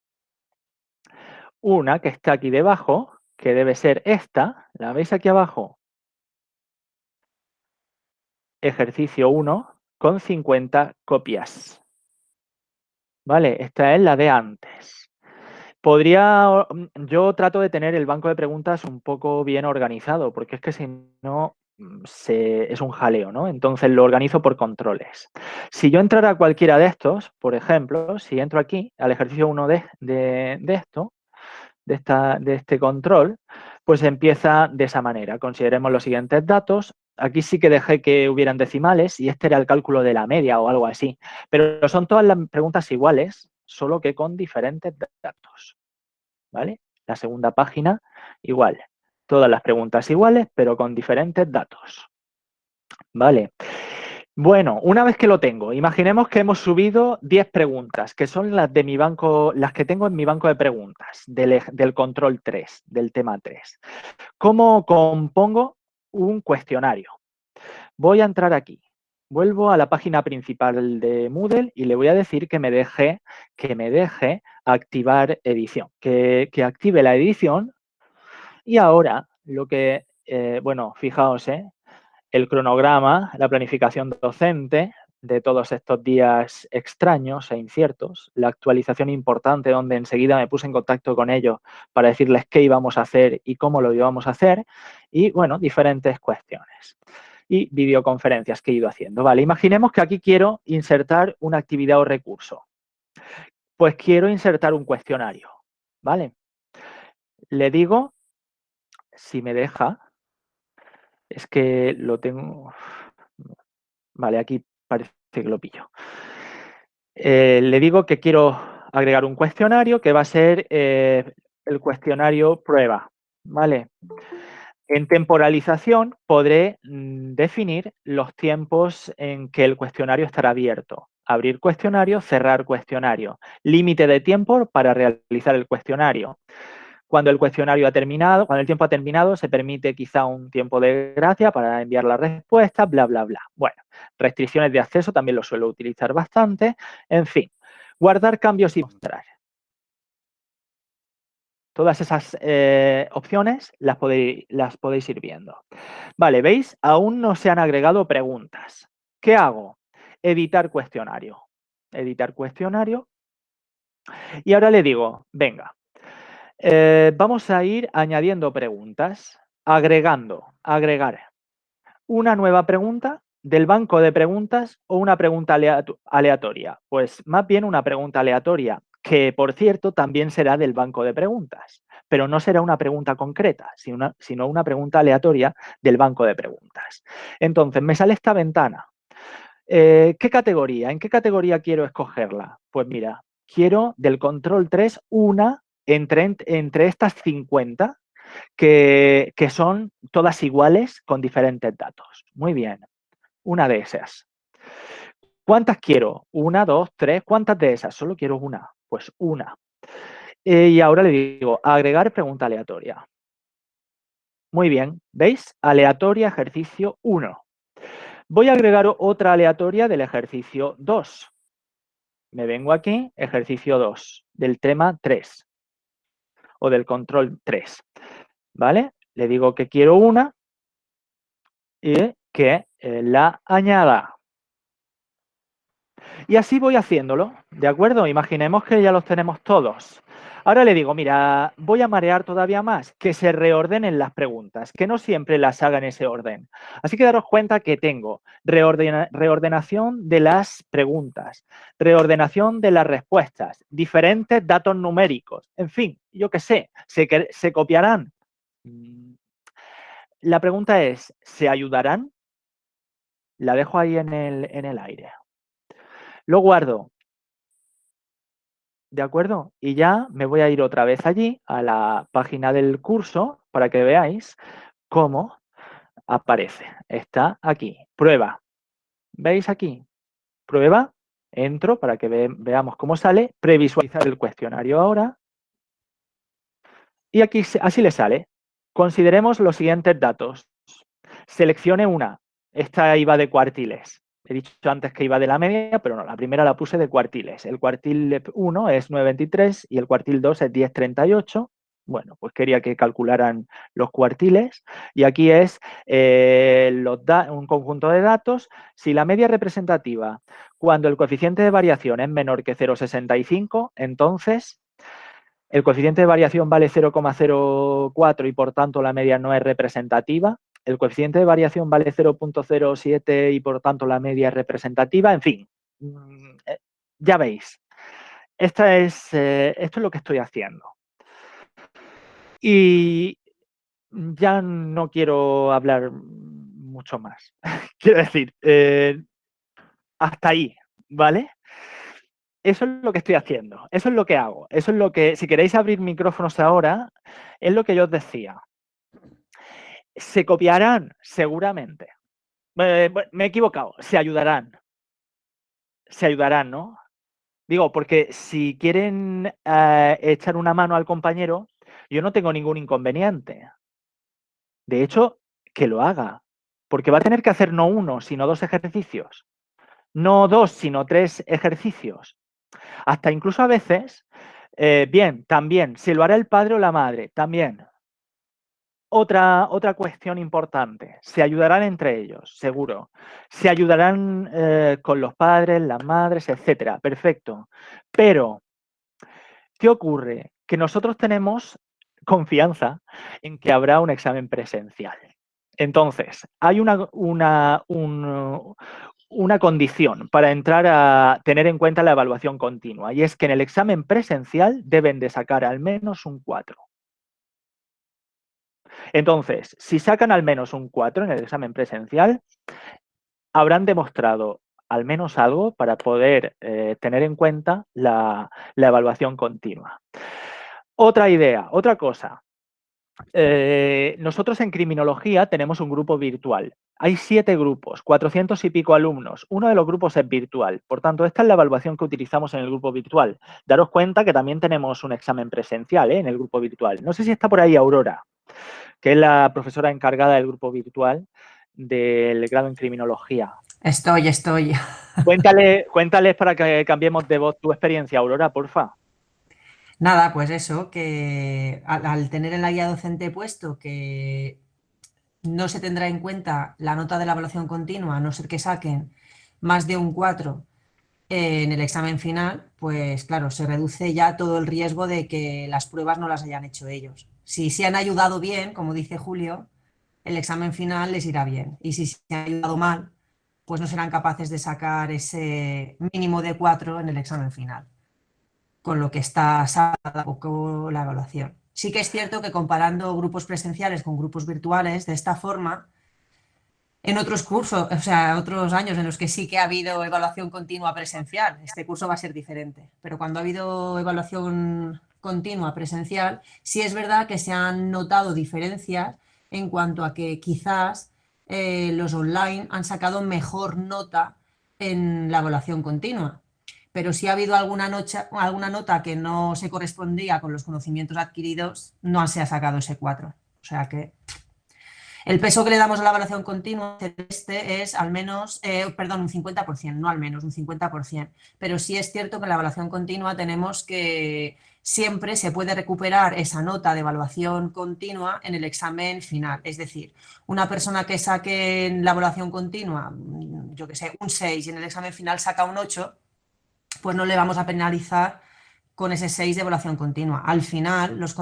Speaker 1: una que está aquí debajo, que debe ser esta, ¿la veis aquí abajo? Ejercicio 1 con 50 copias. Vale, esta es la de antes. Yo trato de tener el banco de preguntas un poco bien organizado, porque es que si no es un jaleo, ¿no? Entonces lo organizo por controles. Si yo entrara a cualquiera de estos, por ejemplo, si entro aquí al ejercicio 1 de este control, pues empieza de esa manera. Consideremos los siguientes datos. Aquí sí que dejé que hubieran decimales y este era el cálculo de la media o algo así. Pero son todas las preguntas iguales, solo que con diferentes datos. ¿Vale? La segunda página, igual. Todas las preguntas iguales, pero con diferentes datos. ¿Vale? Bueno, una vez que lo tengo, imaginemos que hemos subido 10 preguntas, que son las de mi banco, las que tengo en mi banco de preguntas, del control 3, del tema 3. ¿Cómo compongo un cuestionario? Voy a entrar aquí. Vuelvo a la página principal de Moodle y le voy a decir que me deje activar edición, que active la edición. Y ahora lo que, bueno, fijaos, el cronograma, la planificación docente de todos estos días extraños e inciertos, la actualización importante donde enseguida me puse en contacto con ellos para decirles qué íbamos a hacer y cómo lo íbamos a hacer y, bueno, diferentes cuestiones. Y videoconferencias que he ido haciendo. Vale, imaginemos que aquí quiero insertar una actividad o recurso. Pues quiero insertar un cuestionario, ¿vale? Le digo, si me deja, es que lo tengo... Vale, aquí parece que lo pillo. Le digo que quiero agregar un cuestionario que va a ser el cuestionario prueba, ¿vale? En temporalización podré definir los tiempos en que el cuestionario estará abierto. Abrir cuestionario, cerrar cuestionario. Límite de tiempo para realizar el cuestionario. Cuando el cuestionario ha terminado, cuando el tiempo ha terminado, se permite quizá un tiempo de gracia para enviar la respuesta, bla, bla, bla. Bueno, restricciones de acceso también lo suelo utilizar bastante. En fin, guardar cambios y mostrar. Todas esas opciones las podéis ir viendo. Vale, ¿veis? Aún no se han agregado preguntas. ¿Qué hago? Editar cuestionario. Editar cuestionario. Y ahora le digo, venga, vamos a ir añadiendo preguntas, agregar una nueva pregunta del banco de preguntas o una pregunta aleatoria. Pues más bien una pregunta aleatoria, que por cierto también será del banco de preguntas, pero no será una pregunta concreta, sino una pregunta aleatoria del banco de preguntas. Entonces, me sale esta ventana. ¿Qué categoría? ¿En qué categoría quiero escogerla? Pues mira, quiero del control 3 una entre estas 50 que son todas iguales con diferentes datos. Muy bien, una de esas. ¿Cuántas quiero? Una, dos, tres. ¿Cuántas de esas? Solo quiero una. Pues una. Y ahora le digo, agregar pregunta aleatoria. Muy bien, ¿veis? Aleatoria, ejercicio 1. Voy a agregar otra aleatoria del ejercicio 2. Me vengo aquí, ejercicio 2, del tema 3 o del control 3. ¿Vale? Le digo que quiero una y que la añada. Y así voy haciéndolo, ¿de acuerdo? Imaginemos que ya los tenemos todos. Ahora le digo, mira, voy a marear todavía más, que se reordenen las preguntas, que no siempre las haga en ese orden. Así que daros cuenta que tengo reordenación de las preguntas, reordenación de las respuestas, diferentes datos numéricos, en fin, yo qué sé, se copiarán. La pregunta es, ¿se ayudarán? La dejo ahí en el aire. Lo guardo. ¿De acuerdo? Y ya me voy a ir otra vez allí, a la página del curso, para que veáis cómo aparece. Está aquí. Prueba. ¿Veis aquí? Prueba. Entro para que veamos cómo sale. Previsualizar el cuestionario ahora. Y aquí así le sale. Consideremos los siguientes datos. Seleccione una. Esta iba de cuartiles. He dicho antes que iba de la media, pero no, la primera la puse de cuartiles. El cuartil 1 es 9,23 y el cuartil 2 es 10,38. Bueno, pues quería que calcularan los cuartiles. Y aquí es un conjunto de datos. Si la media representativa, cuando el coeficiente de variación es menor que 0,65, entonces el coeficiente de variación vale 0,04 y por tanto la media no es representativa. El coeficiente de variación vale 0,07 y por tanto la media es representativa. En fin, ya veis. Esto es lo que estoy haciendo. Y ya no quiero hablar mucho más. Quiero decir, hasta ahí, ¿vale? Eso es lo que estoy haciendo, eso es lo que hago, eso es lo que, si queréis abrir micrófonos ahora, es lo que yo os decía. ¿Se copiarán? Seguramente. Me he equivocado, se ayudarán. Se ayudarán, ¿no? Digo, porque si quieren echar una mano al compañero, yo no tengo ningún inconveniente. De hecho, que lo haga, porque va a tener que hacer no 1, sino 2 ejercicios. No 2, sino 3 ejercicios. Hasta incluso a veces, bien, también, si lo hará el padre o la madre, también. Otra cuestión importante, se ayudarán entre ellos, seguro. Se ayudarán con los padres, las madres, etcétera. Perfecto. Pero, ¿qué ocurre? Que nosotros tenemos confianza en que habrá un examen presencial. Entonces, hay una condición para entrar a tener en cuenta la evaluación continua, y es que en el examen presencial deben de sacar al menos un 4. Entonces, si sacan al menos un 4 en el examen presencial, habrán demostrado al menos algo para poder tener en cuenta la evaluación continua. Otra idea, otra cosa. Nosotros en criminología tenemos un grupo virtual. Hay 7 grupos, 400 y pico alumnos. Uno de los grupos es virtual. Por tanto, esta es la evaluación que utilizamos en el grupo virtual. Daros cuenta que también tenemos un examen presencial en el grupo virtual. No sé si está por ahí Aurora, que es la profesora encargada del grupo virtual del grado en criminología.
Speaker 6: Estoy.
Speaker 1: Cuéntales para que cambiemos de voz tu experiencia, Aurora, porfa.
Speaker 6: Nada, pues eso, que al tener en la guía docente puesto que no se tendrá en cuenta la nota de la evaluación continua, a no ser que saquen más de un 4 en el examen final, pues claro, se reduce ya todo el riesgo de que las pruebas no las hayan hecho ellos. Si se han ayudado bien, como dice Julio, el examen final les irá bien. Y si se han ayudado mal, pues no serán capaces de sacar ese mínimo de 4 en el examen final. Con lo que está salada poco la evaluación. Sí que es cierto que comparando grupos presenciales con grupos virtuales, de esta forma, en otros cursos, o sea, otros años en los que sí que ha habido evaluación continua presencial, este curso va a ser diferente, pero cuando ha habido evaluación continua presencial, sí es verdad que se han notado diferencias en cuanto a que quizás los online han sacado mejor nota en la evaluación continua. Pero si ha habido alguna nota que no se correspondía con los conocimientos adquiridos, no se ha sacado ese 4. O sea que el peso que le damos a la evaluación continua es al menos, un 50%, no al menos, un 50%. Pero sí es cierto que en la evaluación continua tenemos que siempre se puede recuperar esa nota de evaluación continua en el examen final. Es decir, una persona que saque en la evaluación continua, yo que sé, un 6 y en el examen final saca un 8, pues no le vamos a penalizar con ese 6 de evaluación continua. Al final, los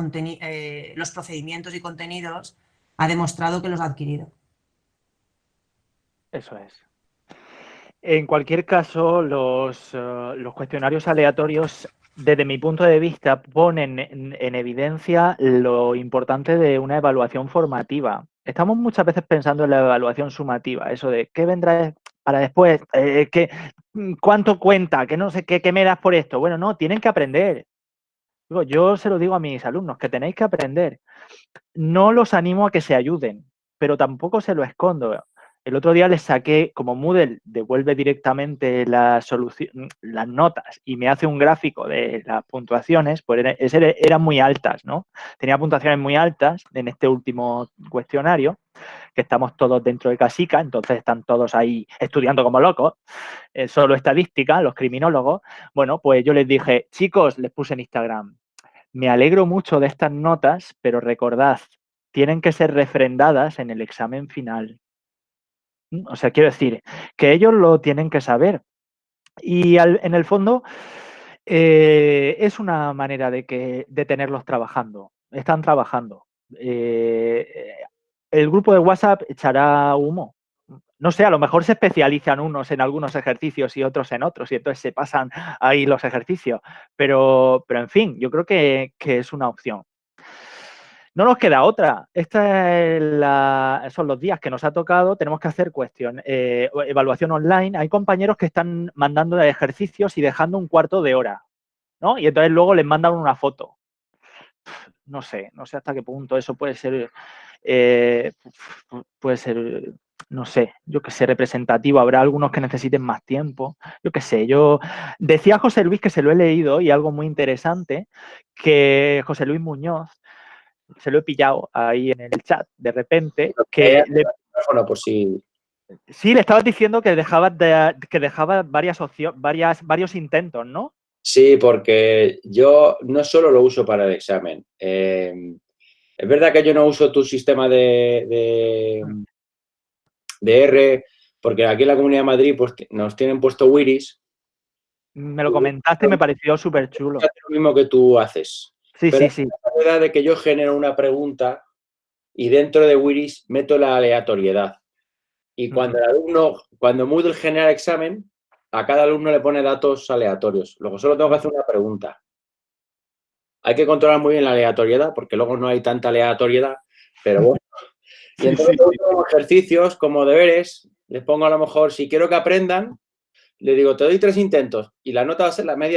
Speaker 6: procedimientos y contenidos ha demostrado que los ha adquirido.
Speaker 1: Eso es. En cualquier caso, los cuestionarios aleatorios, desde mi punto de vista, ponen en evidencia lo importante de una evaluación formativa. Estamos muchas veces pensando en la evaluación sumativa, eso de qué vendrá para después, cuánto cuenta, que no sé qué me das por esto. Bueno, no, tienen que aprender. Yo se lo digo a mis alumnos, que tenéis que aprender. No los animo a que se ayuden, pero tampoco se lo escondo. El otro día les saqué, como Moodle devuelve directamente las notas y me hace un gráfico de las puntuaciones, pues eran muy altas, ¿no? Tenía puntuaciones muy altas en este último cuestionario, que estamos todos dentro de casica, entonces están todos ahí estudiando como locos, solo estadística, los criminólogos. Bueno, pues yo les dije, chicos, les puse en Instagram, me alegro mucho de estas notas, pero recordad, tienen que ser refrendadas en el examen final. O sea, quiero decir, que ellos lo tienen que saber. Y en el fondo es una manera de tenerlos trabajando. Están trabajando. El grupo de WhatsApp echará humo. No sé, a lo mejor se especializan unos en algunos ejercicios y otros en otros, y entonces se pasan ahí los ejercicios. Pero en fin, yo creo que es una opción. No nos queda otra. Son los días que nos ha tocado. Tenemos que hacer evaluación online. Hay compañeros que están mandando ejercicios y dejando un cuarto de hora, ¿no? Y entonces luego les mandan una foto. No sé hasta qué punto eso puede ser, no sé, yo qué sé, representativo. Habrá algunos que necesiten más tiempo. Yo qué sé, decía José Luis, que se lo he leído y algo muy interesante, que José Luis Muñoz, se lo he pillado ahí en el chat de repente, que
Speaker 7: Bueno, pues sí.
Speaker 1: Sí, le estabas diciendo que dejabas varios intentos, ¿no?
Speaker 7: Sí, porque yo no solo lo uso para el examen. Es verdad que yo no uso tu sistema de R, porque aquí en la Comunidad de Madrid pues, nos tienen puesto Wiris.
Speaker 1: Me lo comentaste y me pareció súper chulo.
Speaker 7: Es lo mismo que tú haces.
Speaker 1: Sí,
Speaker 7: pero
Speaker 1: sí.
Speaker 7: La verdad es que yo genero una pregunta y dentro de Wiris meto la aleatoriedad. Y cuando cuando Moodle genera el examen, a cada alumno le pone datos aleatorios. Luego solo tengo que hacer una pregunta. Hay que controlar muy bien la aleatoriedad, porque luego no hay tanta aleatoriedad, pero bueno. Y entonces, como ejercicios, como deberes, les pongo a lo mejor, si quiero que aprendan, le digo, te doy 3 intentos y la nota va a ser la media